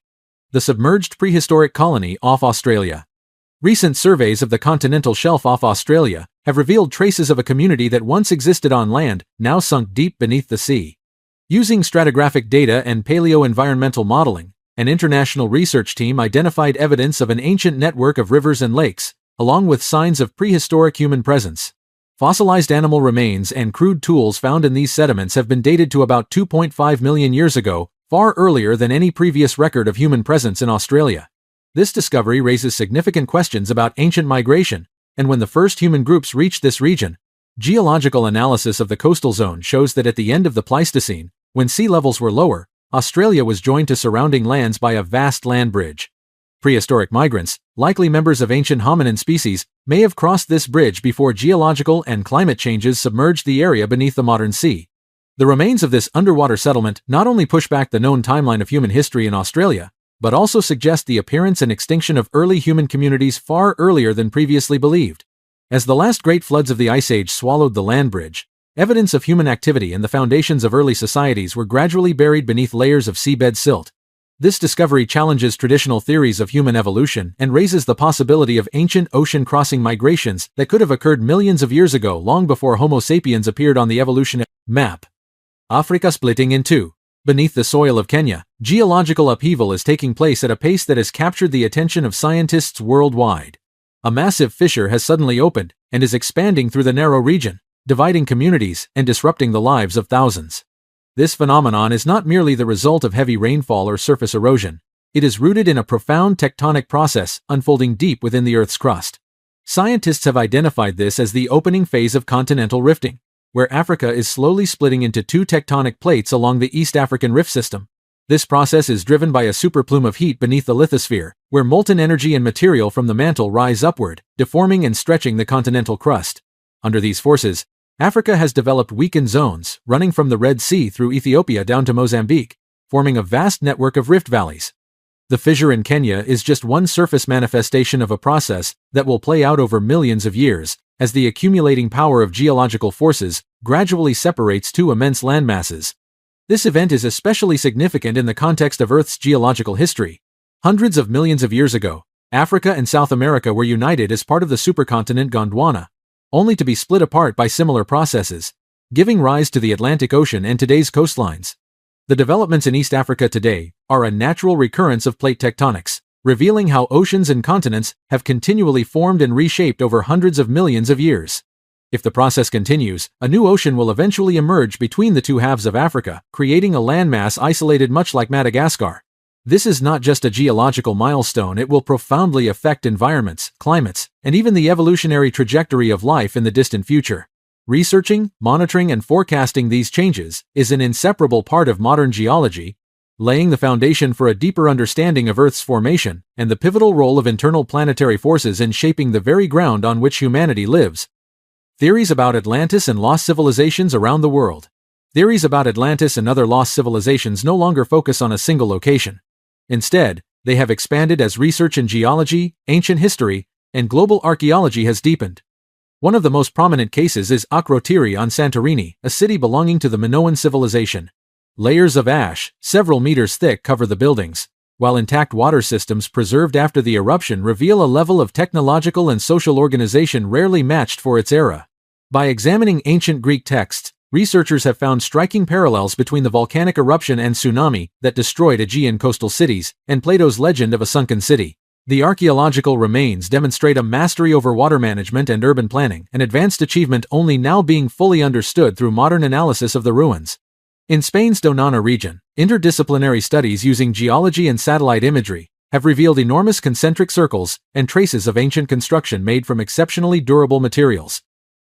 The submerged prehistoric colony off Australia. Recent surveys of the continental shelf off Australia have revealed traces of a community that once existed on land, now sunk deep beneath the sea. Using stratigraphic data and paleo-environmental modeling, an international research team identified evidence of an ancient network of rivers and lakes, along with signs of prehistoric human presence. Fossilized animal remains and crude tools found in these sediments have been dated to about 2.5 million years ago, far earlier than any previous record of human presence in Australia. This discovery raises significant questions about ancient migration, and when the first human groups reached this region. Geological analysis of the coastal zone shows that at the end of the Pleistocene, when sea levels were lower, Australia was joined to surrounding lands by a vast land bridge. Prehistoric migrants, likely members of ancient hominin species, may have crossed this bridge before geological and climate changes submerged the area beneath the modern sea. The remains of this underwater settlement not only push back the known timeline of human history in Australia, but also suggest the appearance and extinction of early human communities far earlier than previously believed. As the last great floods of the Ice Age swallowed the land bridge, evidence of human activity and the foundations of early societies were gradually buried beneath layers of seabed silt. This discovery challenges traditional theories of human evolution and raises the possibility of ancient ocean-crossing migrations that could have occurred millions of years ago, long before Homo sapiens appeared on the evolutionary map. Africa splitting in two. Beneath the soil of Kenya, geological upheaval is taking place at a pace that has captured the attention of scientists worldwide. A massive fissure has suddenly opened and is expanding through the narrow region, dividing communities and disrupting the lives of thousands. This phenomenon is not merely the result of heavy rainfall or surface erosion. It is rooted in a profound tectonic process unfolding deep within the Earth's crust. Scientists have identified this as the opening phase of continental rifting, where Africa is slowly splitting into two tectonic plates along the East African Rift System. This process is driven by a superplume of heat beneath the lithosphere, where molten energy and material from the mantle rise upward, deforming and stretching the continental crust. Under these forces, Africa has developed weakened zones, running from the Red Sea through Ethiopia down to Mozambique, forming a vast network of rift valleys. The fissure in Kenya is just one surface manifestation of a process that will play out over millions of years, as the accumulating power of geological forces gradually separates two immense landmasses. This event is especially significant in the context of Earth's geological history. Hundreds of millions of years ago, Africa and South America were united as part of the supercontinent Gondwana, only to be split apart by similar processes, giving rise to the Atlantic Ocean and today's coastlines. The developments in East Africa today are a natural recurrence of plate tectonics, revealing how oceans and continents have continually formed and reshaped over hundreds of millions of years. If the process continues, a new ocean will eventually emerge between the two halves of Africa, creating a landmass isolated much like Madagascar. This is not just a geological milestone, it will profoundly affect environments, climates, and even the evolutionary trajectory of life in the distant future. Researching, monitoring, and forecasting these changes is an inseparable part of modern geology, laying the foundation for a deeper understanding of Earth's formation and the pivotal role of internal planetary forces in shaping the very ground on which humanity lives. Theories about Atlantis and lost civilizations around the world. Theories about Atlantis and other lost civilizations no longer focus on a single location. Instead, they have expanded as research in geology, ancient history, and global archaeology has deepened. One of the most prominent cases is Akrotiri on Santorini, a city belonging to the Minoan civilization. Layers of ash, several meters thick, cover the buildings, while intact water systems preserved after the eruption reveal a level of technological and social organization rarely matched for its era. By examining ancient Greek texts, researchers have found striking parallels between the volcanic eruption and tsunami that destroyed Aegean coastal cities and Plato's legend of a sunken city. The archaeological remains demonstrate a mastery over water management and urban planning, an advanced achievement only now being fully understood through modern analysis of the ruins. In Spain's Donana region, interdisciplinary studies using geology and satellite imagery have revealed enormous concentric circles and traces of ancient construction made from exceptionally durable materials.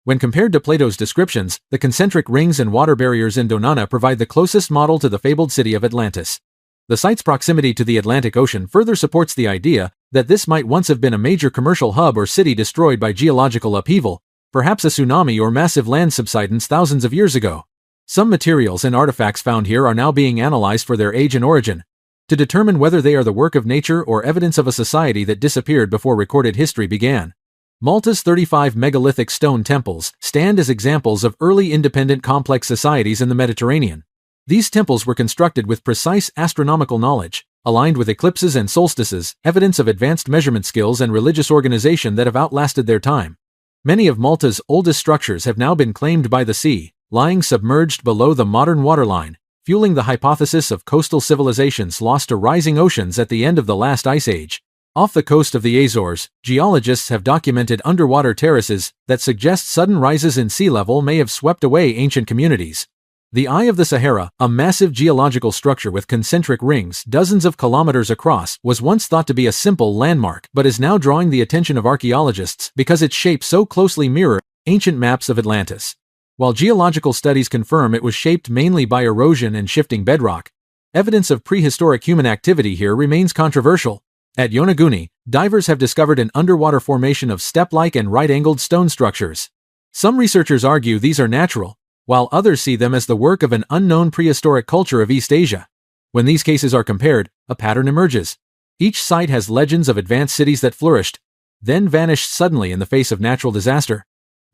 When compared to Plato's descriptions, the concentric rings and water barriers in Donana provide the closest model to the fabled city of Atlantis. The site's proximity to the Atlantic Ocean further supports the idea that this might once have been a major commercial hub or city destroyed by geological upheaval, perhaps a tsunami or massive land subsidence thousands of years ago. Some materials and artifacts found here are now being analyzed for their age and origin, to determine whether they are the work of nature or evidence of a society that disappeared before recorded history began. Malta's 35 megalithic stone temples stand as examples of early independent complex societies in the Mediterranean. These temples were constructed with precise astronomical knowledge, aligned with eclipses and solstices, evidence of advanced measurement skills and religious organization that have outlasted their time. Many of Malta's oldest structures have now been claimed by the sea, lying submerged below the modern waterline, fueling the hypothesis of coastal civilizations lost to rising oceans at the end of the last ice age. Off the coast of the Azores, geologists have documented underwater terraces that suggest sudden rises in sea level may have swept away ancient communities. The Eye of the Sahara, a massive geological structure with concentric rings dozens of kilometers across, was once thought to be a simple landmark but is now drawing the attention of archaeologists because its shape so closely mirrors ancient maps of Atlantis. While geological studies confirm it was shaped mainly by erosion and shifting bedrock, evidence of prehistoric human activity here remains controversial. At Yonaguni, divers have discovered an underwater formation of step-like and right-angled stone structures. Some researchers argue these are natural, while others see them as the work of an unknown prehistoric culture of East Asia. When these cases are compared, a pattern emerges. Each site has legends of advanced cities that flourished, then vanished suddenly in the face of natural disaster.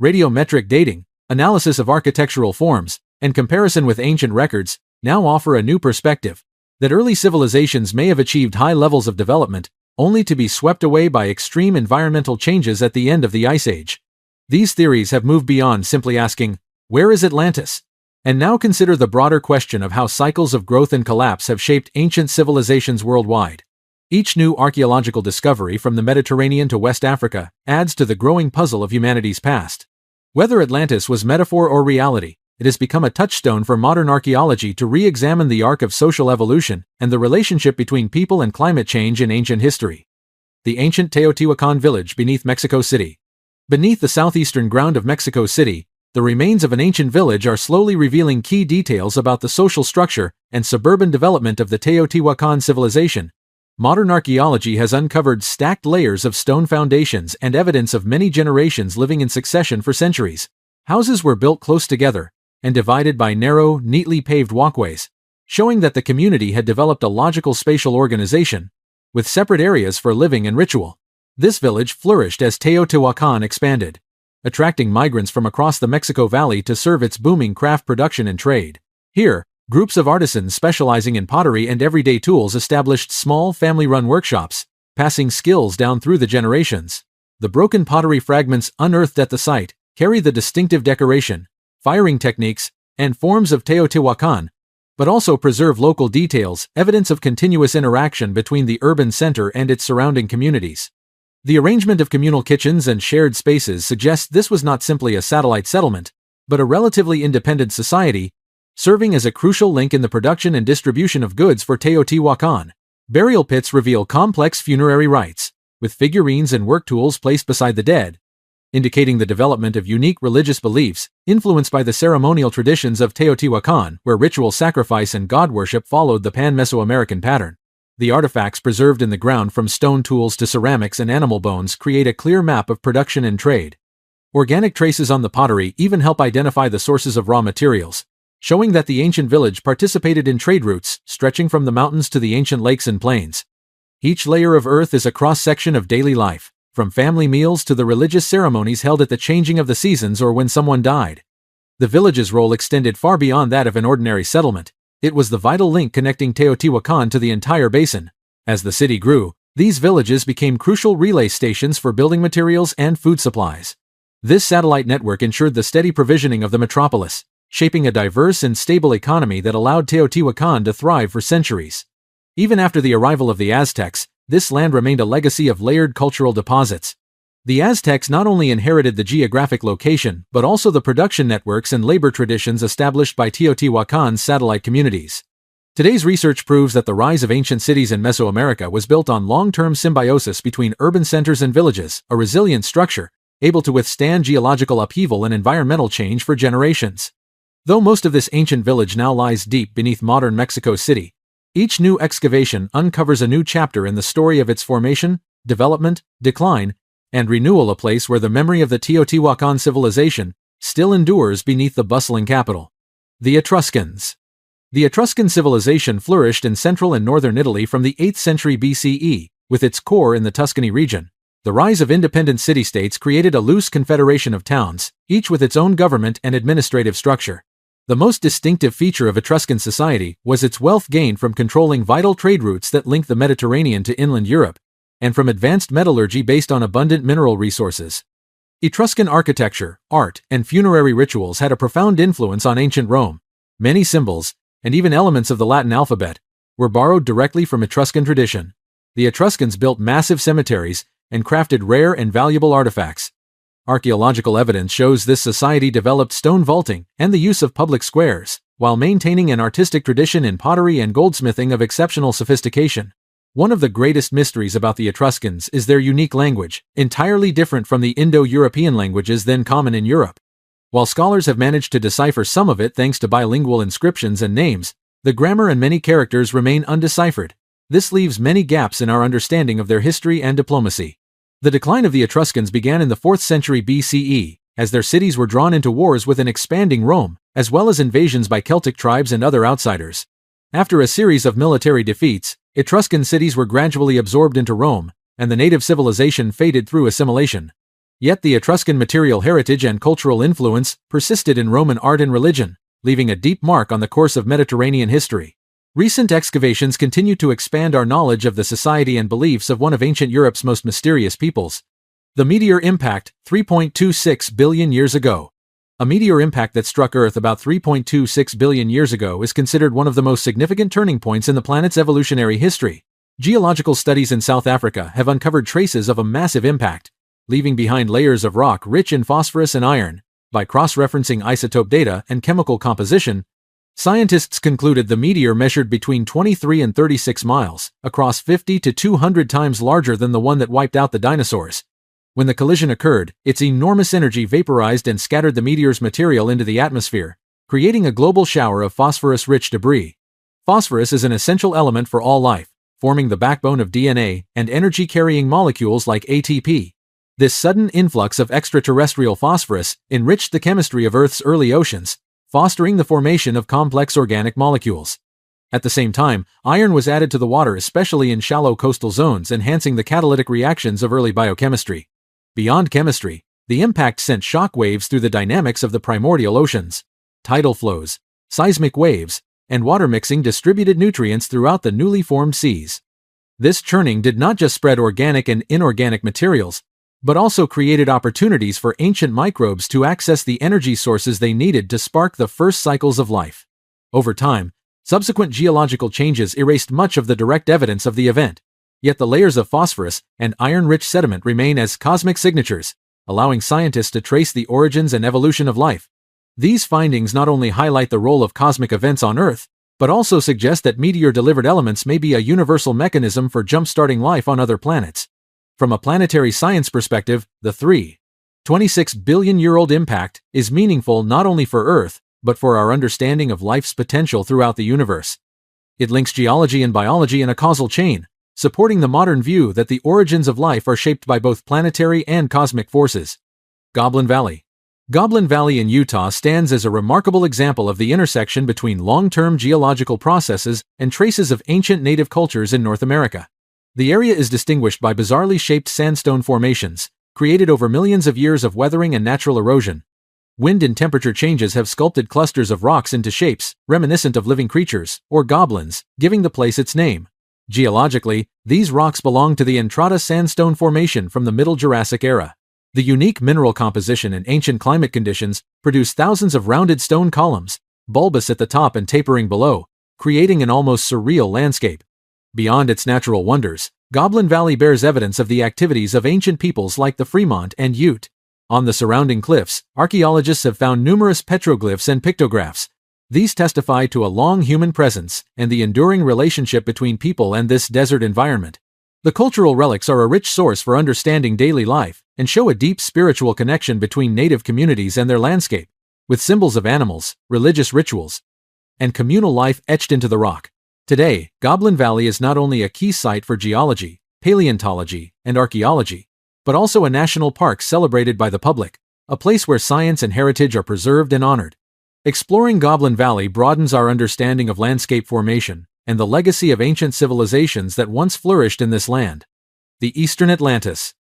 Radiometric dating, analysis of architectural forms, and comparison with ancient records now offer a new perspective, that early civilizations may have achieved high levels of development, only to be swept away by extreme environmental changes at the end of the Ice Age. These theories have moved beyond simply asking, "Where is Atlantis?" and now consider the broader question of how cycles of growth and collapse have shaped ancient civilizations worldwide. Each new archaeological discovery from the Mediterranean to West Africa adds to the growing puzzle of humanity's past. Whether Atlantis was metaphor or reality, it has become a touchstone for modern archaeology to re-examine the arc of social evolution and the relationship between people and climate change in ancient history. The ancient Teotihuacan village beneath Mexico City. Beneath the southeastern ground of Mexico City, the remains of an ancient village are slowly revealing key details about the social structure and suburban development of the Teotihuacan civilization. Modern archaeology has uncovered stacked layers of stone foundations and evidence of many generations living in succession for centuries. Houses were built close together and divided by narrow, neatly paved walkways, showing that the community had developed a logical spatial organization, with separate areas for living and ritual. This village flourished as Teotihuacan expanded, attracting migrants from across the Mexico Valley to serve its booming craft production and trade. Here, groups of artisans specializing in pottery and everyday tools established small family-run workshops, passing skills down through the generations. The broken pottery fragments unearthed at the site carry the distinctive decoration, firing techniques, and forms of Teotihuacan, but also preserve local details, evidence of continuous interaction between the urban center and its surrounding communities. The arrangement of communal kitchens and shared spaces suggests this was not simply a satellite settlement, but a relatively independent society, serving as a crucial link in the production and distribution of goods for Teotihuacan. Burial pits reveal complex funerary rites, with figurines and work tools placed beside the dead, indicating the development of unique religious beliefs influenced by the ceremonial traditions of Teotihuacan, where ritual sacrifice and god worship followed the pan-Mesoamerican pattern. The artifacts preserved in the ground, from stone tools to ceramics and animal bones, create a clear map of production and trade. Organic traces on the pottery even help identify the sources of raw materials, showing that the ancient village participated in trade routes stretching from the mountains to the ancient lakes and plains. Each layer of earth is a cross-section of daily life, from family meals to the religious ceremonies held at the changing of the seasons or when someone died. The village's role extended far beyond that of an ordinary settlement. It was the vital link connecting Teotihuacan to the entire basin. As the city grew, these villages became crucial relay stations for building materials and food supplies. This satellite network ensured the steady provisioning of the metropolis, shaping a diverse and stable economy that allowed Teotihuacan to thrive for centuries. Even after the arrival of the Aztecs, this land remained a legacy of layered cultural deposits. The Aztecs not only inherited the geographic location, but also the production networks and labor traditions established by Teotihuacan's satellite communities. Today's research proves that the rise of ancient cities in Mesoamerica was built on long-term symbiosis between urban centers and villages, a resilient structure, able to withstand geological upheaval and environmental change for generations. Though most of this ancient village now lies deep beneath modern Mexico City, each new excavation uncovers a new chapter in the story of its formation, development, decline, and renewal, a place where the memory of the Teotihuacan civilization still endures beneath the bustling capital. The Etruscans. The Etruscan civilization flourished in central and northern Italy from the 8th century BCE, with its core in the Tuscany region. The rise of independent city-states created a loose confederation of towns, each with its own government and administrative structure. The most distinctive feature of Etruscan society was its wealth gained from controlling vital trade routes that linked the Mediterranean to inland Europe, and from advanced metallurgy based on abundant mineral resources. Etruscan architecture, art, and funerary rituals had a profound influence on ancient Rome. Many symbols, and even elements of the Latin alphabet, were borrowed directly from Etruscan tradition. The Etruscans built massive cemeteries and crafted rare and valuable artifacts. Archaeological evidence shows this society developed stone vaulting and the use of public squares, while maintaining an artistic tradition in pottery and goldsmithing of exceptional sophistication. One of the greatest mysteries about the Etruscans is their unique language, entirely different from the Indo-European languages then common in Europe. While scholars have managed to decipher some of it thanks to bilingual inscriptions and names, the grammar and many characters remain undeciphered. This leaves many gaps in our understanding of their history and diplomacy. The decline of the Etruscans began in the 4th century BCE, as their cities were drawn into wars with an expanding Rome, as well as invasions by Celtic tribes and other outsiders. After a series of military defeats, Etruscan cities were gradually absorbed into Rome, and the native civilization faded through assimilation. Yet the Etruscan material heritage and cultural influence persisted in Roman art and religion, leaving a deep mark on the course of Mediterranean history. Recent excavations continue to expand our knowledge of the society and beliefs of one of ancient Europe's most mysterious peoples. The meteor impact, 3.26 billion years ago. A meteor impact that struck Earth about 3.26 billion years ago is considered one of the most significant turning points in the planet's evolutionary history. Geological studies in South Africa have uncovered traces of a massive impact, leaving behind layers of rock rich in phosphorus and iron. By cross-referencing isotope data and chemical composition, scientists concluded the meteor measured between 23 and 36 miles, across 50 to 200 times larger than the one that wiped out the dinosaurs. When the collision occurred, its enormous energy vaporized and scattered the meteor's material into the atmosphere, creating a global shower of phosphorus-rich debris. Phosphorus is an essential element for all life, forming the backbone of DNA and energy-carrying molecules like ATP. This sudden influx of extraterrestrial phosphorus enriched the chemistry of Earth's early oceans, fostering the formation of complex organic molecules. At the same time, iron was added to the water, especially in shallow coastal zones, enhancing the catalytic reactions of early biochemistry. Beyond chemistry, the impact sent shock waves through the dynamics of the primordial oceans. Tidal flows, seismic waves, and water mixing distributed nutrients throughout the newly formed seas. This churning did not just spread organic and inorganic materials, but also created opportunities for ancient microbes to access the energy sources they needed to spark the first cycles of life. Over time, subsequent geological changes erased much of the direct evidence of the event. Yet the layers of phosphorus and iron-rich sediment remain as cosmic signatures, allowing scientists to trace the origins and evolution of life. These findings not only highlight the role of cosmic events on Earth, but also suggest that meteor-delivered elements may be a universal mechanism for jump-starting life on other planets. From a planetary science perspective, the 3.26 billion-year-old impact is meaningful not only for Earth, but for our understanding of life's potential throughout the universe. It links geology and biology in a causal chain, supporting the modern view that the origins of life are shaped by both planetary and cosmic forces. Goblin Valley. Goblin Valley in Utah stands as a remarkable example of the intersection between long-term geological processes and traces of ancient native cultures in North America. The area is distinguished by bizarrely shaped sandstone formations, created over millions of years of weathering and natural erosion. Wind and temperature changes have sculpted clusters of rocks into shapes reminiscent of living creatures, or goblins, giving the place its name. Geologically, these rocks belong to the Entrada Sandstone Formation from the Middle Jurassic era. The unique mineral composition and ancient climate conditions produce thousands of rounded stone columns, bulbous at the top and tapering below, creating an almost surreal landscape. Beyond its natural wonders, Goblin Valley bears evidence of the activities of ancient peoples like the Fremont and Ute. On the surrounding cliffs, archaeologists have found numerous petroglyphs and pictographs. These testify to a long human presence and the enduring relationship between people and this desert environment. The cultural relics are a rich source for understanding daily life and show a deep spiritual connection between native communities and their landscape, with symbols of animals, religious rituals, and communal life etched into the rock. Today, Goblin Valley is not only a key site for geology, paleontology, and archaeology, but also a national park celebrated by the public, a place where science and heritage are preserved and honored. Exploring Goblin Valley broadens our understanding of landscape formation and the legacy of ancient civilizations that once flourished in this land. The Eastern Atlantis.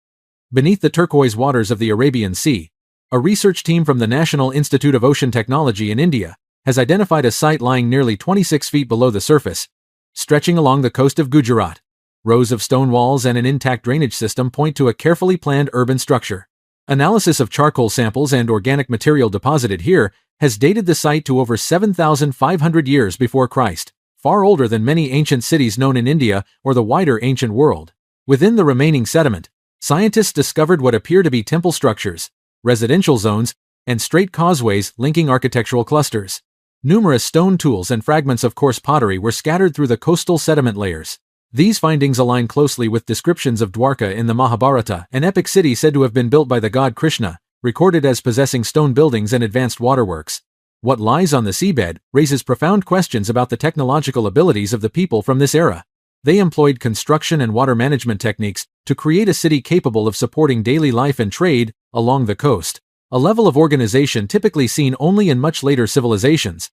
Beneath the turquoise waters of the Arabian Sea, a research team from the National Institute of Ocean Technology in India has identified a site lying nearly 26 feet below the surface, stretching along the coast of Gujarat. Rows of stone walls and an intact drainage system point to a carefully planned urban structure. Analysis of charcoal samples and organic material deposited here has dated the site to over 7,500 years before Christ, far older than many ancient cities known in India or the wider ancient world. Within the remaining sediment, scientists discovered what appear to be temple structures, residential zones, and straight causeways linking architectural clusters. Numerous stone tools and fragments of coarse pottery were scattered through the coastal sediment layers. These findings align closely with descriptions of Dwarka in the Mahabharata, an epic city said to have been built by the god Krishna, recorded as possessing stone buildings and advanced waterworks. What lies on the seabed raises profound questions about the technological abilities of the people from this era. They employed construction and water management techniques to create a city capable of supporting daily life and trade along the coast, a level of organization typically seen only in much later civilizations.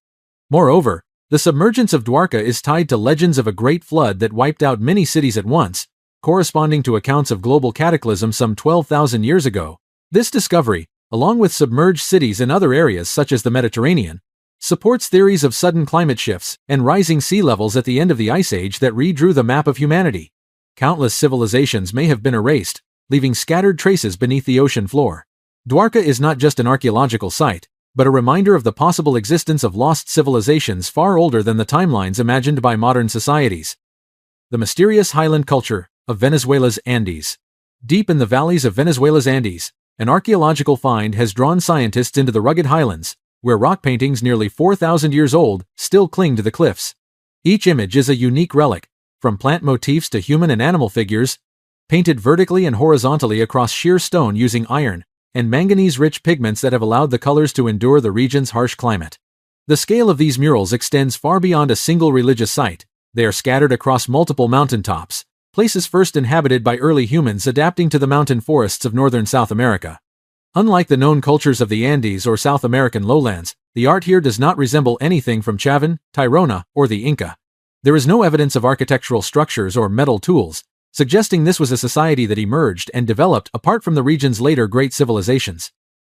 Moreover, the submergence of Dwarka is tied to legends of a great flood that wiped out many cities at once, corresponding to accounts of global cataclysm some 12,000 years ago. This discovery, along with submerged cities in other areas such as the Mediterranean, supports theories of sudden climate shifts and rising sea levels at the end of the Ice Age that redrew the map of humanity. Countless civilizations may have been erased, leaving scattered traces beneath the ocean floor. Dwarka is not just an archaeological site, but a reminder of the possible existence of lost civilizations far older than the timelines imagined by modern societies. The mysterious highland culture of Venezuela's Andes. Deep in the valleys of Venezuela's Andes, an archaeological find has drawn scientists into the rugged highlands, where rock paintings nearly 4,000 years old still cling to the cliffs. Each image is a unique relic, from plant motifs to human and animal figures, painted vertically and horizontally across sheer stone using iron and manganese-rich pigments that have allowed the colors to endure the region's harsh climate. The scale of these murals extends far beyond a single religious site. They are scattered across multiple mountaintops, places first inhabited by early humans adapting to the mountain forests of northern South America. Unlike the known cultures of the Andes or South American lowlands, the art here does not resemble anything from Chavín, Tirona, or the Inca. There is no evidence of architectural structures or metal tools, suggesting this was a society that emerged and developed apart from the region's later great civilizations.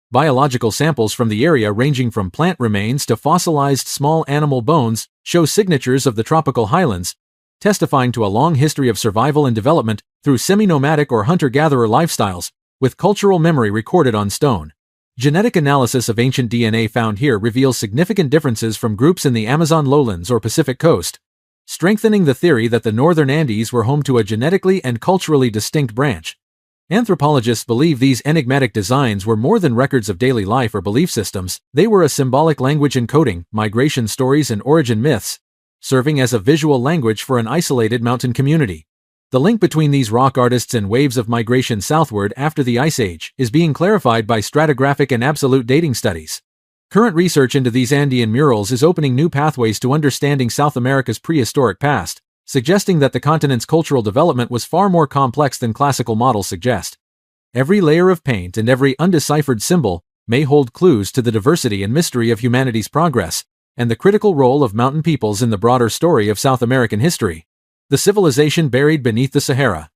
Biological samples from the area ranging from plant remains to fossilized small animal bones show signatures of the tropical highlands, testifying to a long history of survival and development through semi-nomadic or hunter-gatherer lifestyles, with cultural memory recorded on stone. Genetic analysis of ancient DNA found here reveals significant differences from groups in the Amazon lowlands or Pacific coast, strengthening the theory that the northern Andes were home to a genetically and culturally distinct branch. Anthropologists believe these enigmatic designs were more than records of daily life or belief systems. They were a symbolic language encoding migration stories and origin myths, serving as a visual language for an isolated mountain community. The link between these rock artists and waves of migration southward after the Ice Age is being clarified by stratigraphic and absolute dating studies. Current research into these Andean murals is opening new pathways to understanding South America's prehistoric past, suggesting that the continent's cultural development was far more complex than classical models suggest. Every layer of paint and every undeciphered symbol may hold clues to the diversity and mystery of humanity's progress, and the critical role of mountain peoples in the broader story of South American history. The civilization buried beneath the Sahara.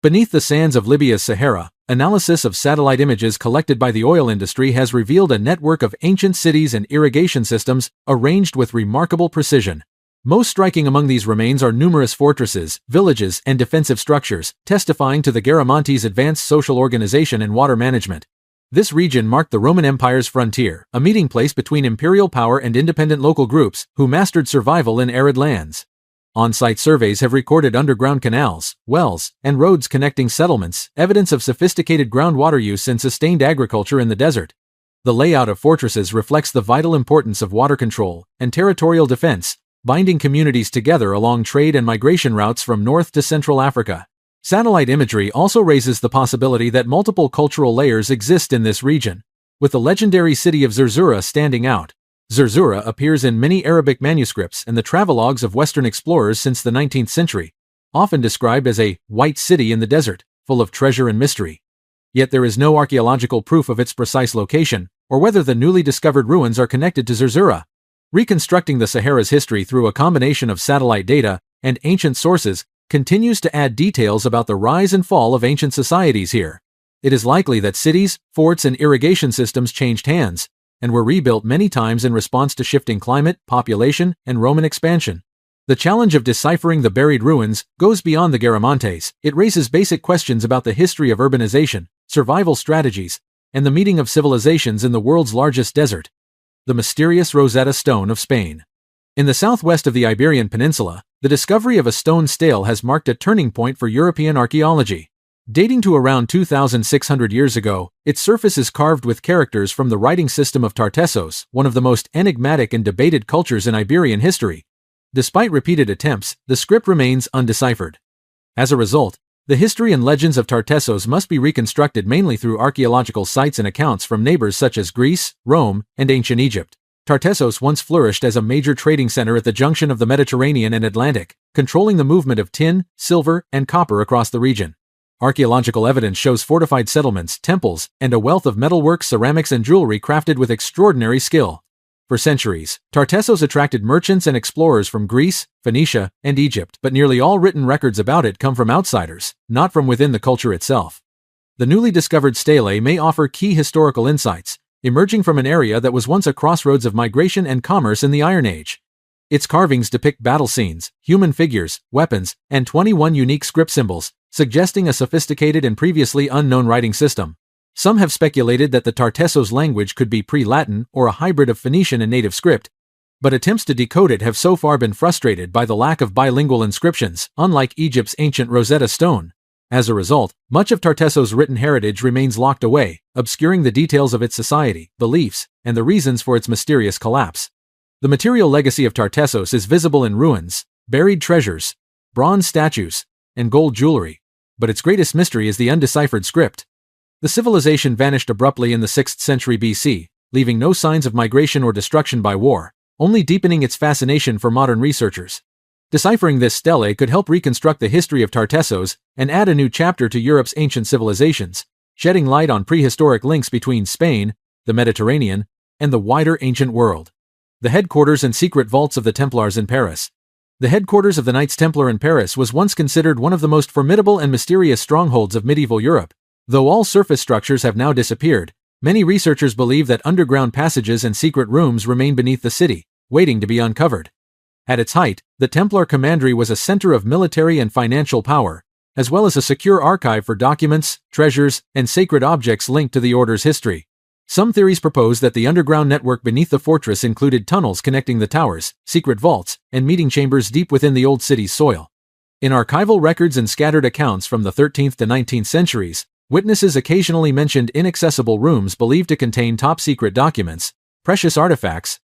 Beneath the sands of Libya's Sahara, analysis of satellite images collected by the oil industry has revealed a network of ancient cities and irrigation systems arranged with remarkable precision. Most striking among these remains are numerous fortresses, villages, and defensive structures, testifying to the Garamantes' advanced social organization and water management. This region marked the Roman Empire's frontier, a meeting place between imperial power and independent local groups who mastered survival in arid lands. On-site surveys have recorded underground canals, wells, and roads connecting settlements, evidence of sophisticated groundwater use and sustained agriculture in the desert. The layout of fortresses reflects the vital importance of water control and territorial defense, binding communities together along trade and migration routes from North to Central Africa. Satellite imagery also raises the possibility that multiple cultural layers exist in this region, with the legendary city of Zerzura standing out. Zerzura appears in many Arabic manuscripts and the travelogues of Western explorers since the 19th century, often described as a white city in the desert, full of treasure and mystery. Yet there is no archaeological proof of its precise location, or whether the newly discovered ruins are connected to Zerzura. Reconstructing the Sahara's history through a combination of satellite data and ancient sources continues to add details about the rise and fall of ancient societies here. It is likely that cities, forts, and irrigation systems changed hands, and were rebuilt many times in response to shifting climate, population, and Roman expansion. The challenge of deciphering the buried ruins goes beyond the Garamantes. It raises basic questions about the history of urbanization, survival strategies, and the meeting of civilizations in the world's largest desert. The mysterious Rosetta Stone of Spain. In the southwest of the Iberian Peninsula, the discovery of a stone stele has marked a turning point for European archaeology. Dating to around 2,600 years ago, its surface is carved with characters from the writing system of Tartessos, one of the most enigmatic and debated cultures in Iberian history. Despite repeated attempts, the script remains undeciphered. As a result, the history and legends of Tartessos must be reconstructed mainly through archaeological sites and accounts from neighbors such as Greece, Rome, and ancient Egypt. Tartessos once flourished as a major trading center at the junction of the Mediterranean and Atlantic, controlling the movement of tin, silver, and copper across the region. Archaeological evidence shows fortified settlements, temples, and a wealth of metalwork, ceramics, and jewelry crafted with extraordinary skill. For centuries, Tartessos attracted merchants and explorers from Greece, Phoenicia, and Egypt, but nearly all written records about it come from outsiders, not from within the culture itself. The newly discovered stelae may offer key historical insights, emerging from an area that was once a crossroads of migration and commerce in the Iron Age. Its carvings depict battle scenes, human figures, weapons, and 21 unique script symbols, suggesting a sophisticated and previously unknown writing system. Some have speculated that the Tartessos language could be pre-Latin or a hybrid of Phoenician and native script, but attempts to decode it have so far been frustrated by the lack of bilingual inscriptions, unlike Egypt's ancient Rosetta Stone. As a result, much of Tartessos' written heritage remains locked away, obscuring the details of its society, beliefs, and the reasons for its mysterious collapse. The material legacy of Tartessos is visible in ruins, buried treasures, bronze statues, and gold jewelry, but its greatest mystery is the undeciphered script. The civilization vanished abruptly in the 6th century BC, leaving no signs of migration or destruction by war, only deepening its fascination for modern researchers. Deciphering this stele could help reconstruct the history of Tartessos and add a new chapter to Europe's ancient civilizations, shedding light on prehistoric links between Spain, the Mediterranean, and the wider ancient world. The headquarters and secret vaults of the Templars in Paris. The headquarters of the Knights Templar in Paris was once considered one of the most formidable and mysterious strongholds of medieval Europe. Though all surface structures have now disappeared, many researchers believe that underground passages and secret rooms remain beneath the city, waiting to be uncovered. At its height, the Templar commandery was a center of military and financial power, as well as a secure archive for documents, treasures, and sacred objects linked to the order's history. Some theories propose that the underground network beneath the fortress included tunnels connecting the towers, secret vaults, and meeting chambers deep within the old city's soil. In archival records and scattered accounts from the 13th to 19th centuries, witnesses occasionally mentioned inaccessible rooms believed to contain top-secret documents, precious artifacts,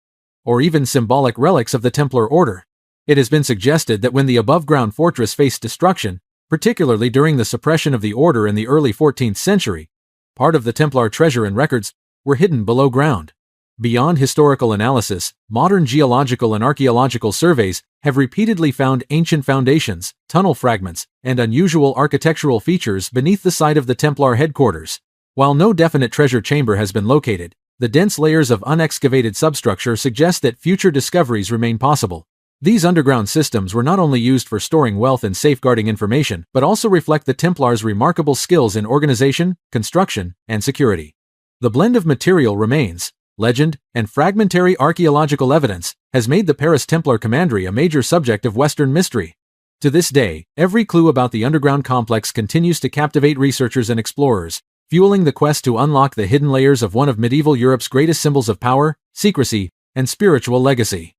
or even symbolic relics of the Templar order. It has been suggested that when the above-ground fortress faced destruction, particularly during the suppression of the order in the early 14th century, part of the Templar treasure and records were hidden below ground. Beyond historical analysis, modern geological and archaeological surveys have repeatedly found ancient foundations, tunnel fragments, and unusual architectural features beneath the site of the Templar headquarters. While no definite treasure chamber has been located, the dense layers of unexcavated substructure suggest that future discoveries remain possible. These underground systems were not only used for storing wealth and safeguarding information, but also reflect the Templars' remarkable skills in organization, construction, and security. The blend of material remains, legend, and fragmentary archaeological evidence has made the Paris Templar commandery a major subject of Western mystery. To this day, every clue about the underground complex continues to captivate researchers and explorers, fueling the quest to unlock the hidden layers of one of medieval Europe's greatest symbols of power, secrecy, and spiritual legacy.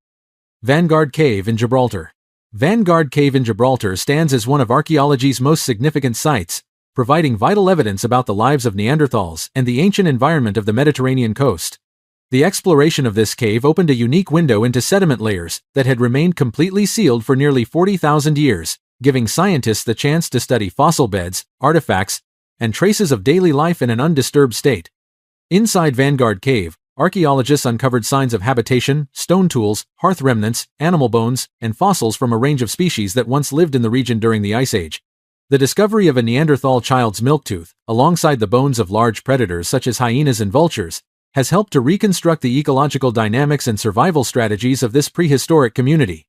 Vanguard Cave in Gibraltar. Vanguard Cave in Gibraltar stands as one of archaeology's most significant sites, providing vital evidence about the lives of Neanderthals and the ancient environment of the Mediterranean coast. The exploration of this cave opened a unique window into sediment layers that had remained completely sealed for nearly 40,000 years, giving scientists the chance to study fossil beds, artifacts, and traces of daily life in an undisturbed state. Inside Vanguard Cave, archaeologists uncovered signs of habitation, stone tools, hearth remnants, animal bones, and fossils from a range of species that once lived in the region during the Ice Age. The discovery of a Neanderthal child's milk tooth, alongside the bones of large predators such as hyenas and vultures, has helped to reconstruct the ecological dynamics and survival strategies of this prehistoric community.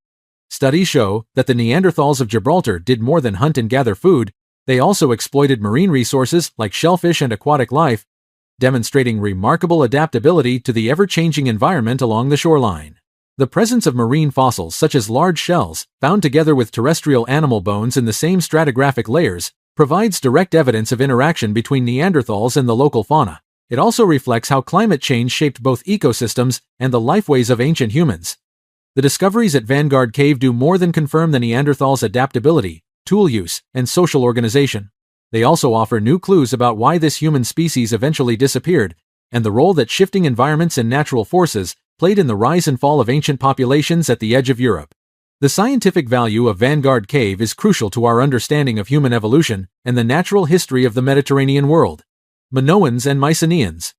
Studies show that the Neanderthals of Gibraltar did more than hunt and gather food. They also exploited marine resources like shellfish and aquatic life, demonstrating remarkable adaptability to the ever-changing environment along the shoreline. The presence of marine fossils such as large shells, found together with terrestrial animal bones in the same stratigraphic layers, provides direct evidence of interaction between Neanderthals and the local fauna. It also reflects how climate change shaped both ecosystems and the lifeways of ancient humans. The discoveries at Vanguard Cave do more than confirm the Neanderthals' adaptability, tool use, and social organization. They also offer new clues about why this human species eventually disappeared, and the role that shifting environments and natural forces played in the rise and fall of ancient populations at the edge of Europe. The scientific value of Vanguard Cave is crucial to our understanding of human evolution and the natural history of the Mediterranean world. Minoans and Mycenaeans.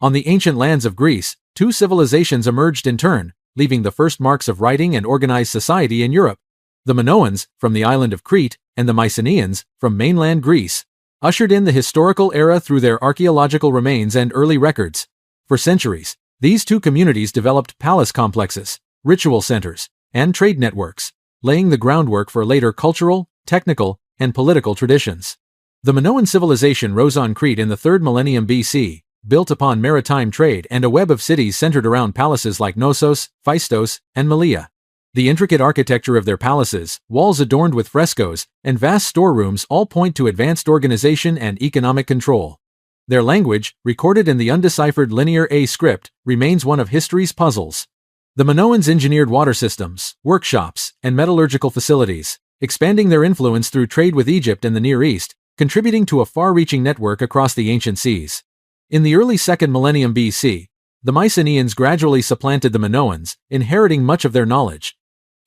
On the ancient lands of Greece, two civilizations emerged in turn, leaving the first marks of writing and organized society in Europe. The Minoans, from the island of Crete, and the Mycenaeans, from mainland Greece, ushered in the historical era through their archaeological remains and early records. For centuries, these two communities developed palace complexes, ritual centers, and trade networks, laying the groundwork for later cultural, technical, and political traditions. The Minoan civilization rose on Crete in the 3rd millennium BC, built upon maritime trade and a web of cities centered around palaces like Knossos, Phaistos, and Melia. The intricate architecture of their palaces, walls adorned with frescoes, and vast storerooms all point to advanced organization and economic control. Their language, recorded in the undeciphered Linear A script, remains one of history's puzzles. The Minoans engineered water systems, workshops, and metallurgical facilities, expanding their influence through trade with Egypt and the Near East, contributing to a far-reaching network across the ancient seas. In the early 2nd millennium BC, the Mycenaeans gradually supplanted the Minoans, inheriting much of their knowledge.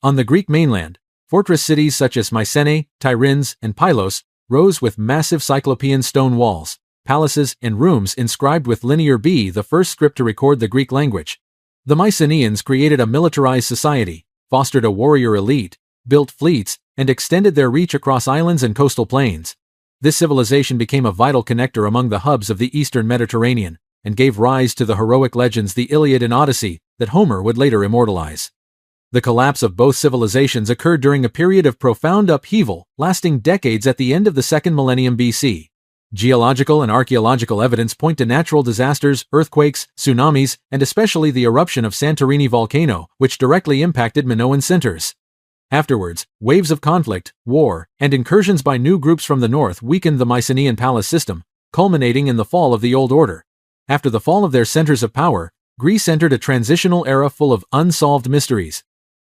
On the Greek mainland, fortress cities such as Mycenae, Tiryns, and Pylos rose with massive cyclopean stone walls, palaces, and rooms inscribed with Linear B, the first script to record the Greek language. The Mycenaeans created a militarized society, fostered a warrior elite, built fleets, and extended their reach across islands and coastal plains. This civilization became a vital connector among the hubs of the eastern Mediterranean, and gave rise to the heroic legends the Iliad and Odyssey that Homer would later immortalize. The collapse of both civilizations occurred during a period of profound upheaval, lasting decades at the end of the 2nd millennium BC. Geological and archaeological evidence point to natural disasters, earthquakes, tsunamis, and especially the eruption of Santorini volcano, which directly impacted Minoan centers. Afterwards, waves of conflict, war, and incursions by new groups from the north weakened the Mycenaean palace system, culminating in the fall of the Old Order. After the fall of their centers of power, Greece entered a transitional era full of unsolved mysteries.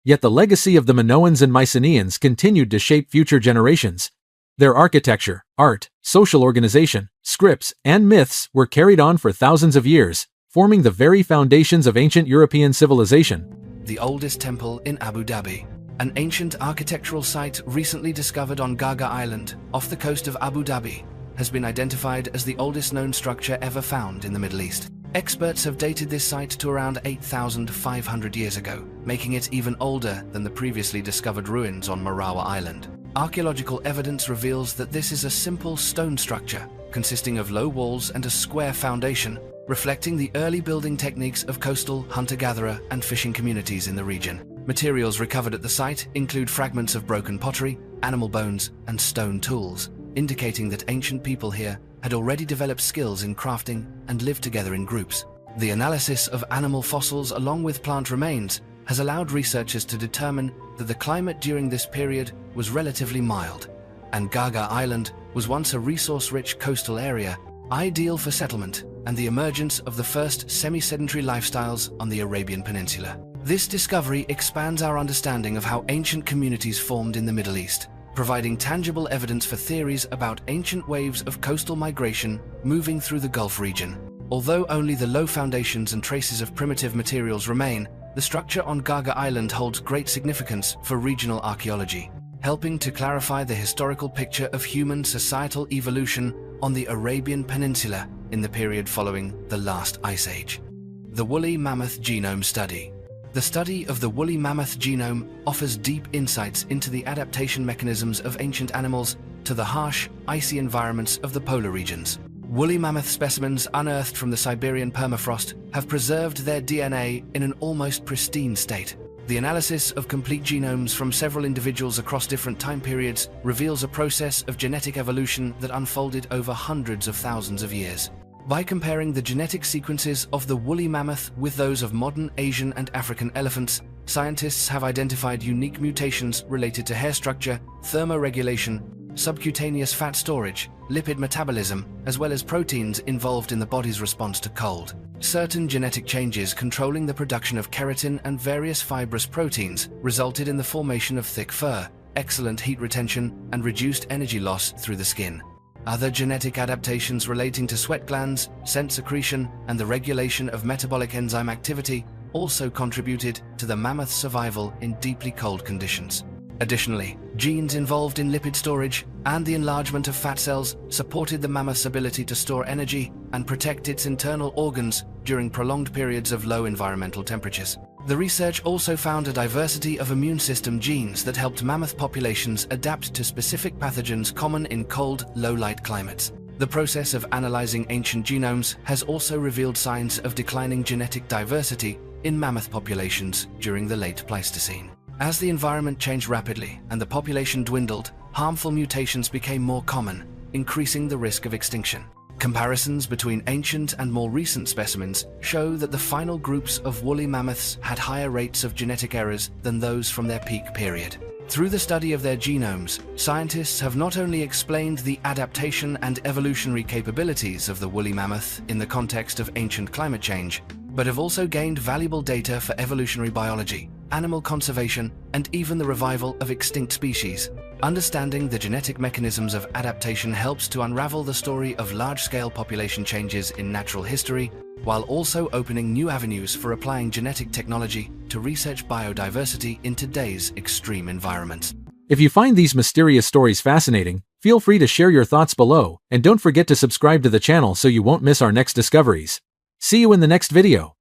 Yet the legacy of the Minoans and Mycenaeans continued to shape future generations. Their architecture, art, social organization, scripts, and myths were carried on for thousands of years, forming the very foundations of ancient European civilization. The oldest temple in Abu Dhabi. An ancient architectural site recently discovered on Gaga Island, off the coast of Abu Dhabi, has been identified as the oldest known structure ever found in the Middle East. Experts have dated this site to around 8,500 years ago, making it even older than the previously discovered ruins on Marawa Island. Archaeological evidence reveals that this is a simple stone structure, consisting of low walls and a square foundation, reflecting the early building techniques of coastal hunter-gatherer and fishing communities in the region. Materials recovered at the site include fragments of broken pottery, animal bones, and stone tools, indicating that ancient people here had already developed skills in crafting and lived together in groups. The analysis of animal fossils along with plant remains has allowed researchers to determine that the climate during this period was relatively mild, and Gaga Island was once a resource-rich coastal area, ideal for settlement and the emergence of the first semi-sedentary lifestyles on the Arabian Peninsula. This discovery expands our understanding of how ancient communities formed in the Middle East, providing tangible evidence for theories about ancient waves of coastal migration moving through the Gulf region. Although only the low foundations and traces of primitive materials remain, the structure on Gaga Island holds great significance for regional archaeology, helping to clarify the historical picture of human societal evolution on the Arabian Peninsula in the period following the last ice age. The Woolly Mammoth Genome Study. The study of the woolly mammoth genome offers deep insights into the adaptation mechanisms of ancient animals to the harsh, icy environments of the polar regions. Woolly mammoth specimens unearthed from the Siberian permafrost have preserved their DNA in an almost pristine state. The analysis of complete genomes from several individuals across different time periods reveals a process of genetic evolution that unfolded over hundreds of thousands of years. By comparing the genetic sequences of the woolly mammoth with those of modern Asian and African elephants, scientists have identified unique mutations related to hair structure, thermoregulation, subcutaneous fat storage, lipid metabolism, as well as proteins involved in the body's response to cold. Certain genetic changes controlling the production of keratin and various fibrous proteins resulted in the formation of thick fur, excellent heat retention, and reduced energy loss through the skin. Other genetic adaptations relating to sweat glands, scent secretion, and the regulation of metabolic enzyme activity also contributed to the mammoth's survival in deeply cold conditions. Additionally, Genes involved in lipid storage and the enlargement of fat cells supported the mammoth's ability to store energy and protect its internal organs during prolonged periods of low environmental temperatures. The research also found a diversity of immune system genes that helped mammoth populations adapt to specific pathogens common in cold, low-light climates. The process of analyzing ancient genomes has also revealed signs of declining genetic diversity in mammoth populations during the late Pleistocene. As the environment changed rapidly and the population dwindled, harmful mutations became more common, increasing the risk of extinction. Comparisons between ancient and more recent specimens show that the final groups of woolly mammoths had higher rates of genetic errors than those from their peak period. Through the study of their genomes, scientists have not only explained the adaptation and evolutionary capabilities of the woolly mammoth in the context of ancient climate change, but have also gained valuable data for evolutionary biology, animal conservation, and even the revival of extinct species. Understanding the genetic mechanisms of adaptation helps to unravel the story of large-scale population changes in natural history, while also opening new avenues for applying genetic technology to research biodiversity in today's extreme environments. If you find these mysterious stories fascinating, feel free to share your thoughts below, and don't forget to subscribe to the channel so you won't miss our next discoveries. See you in the next video.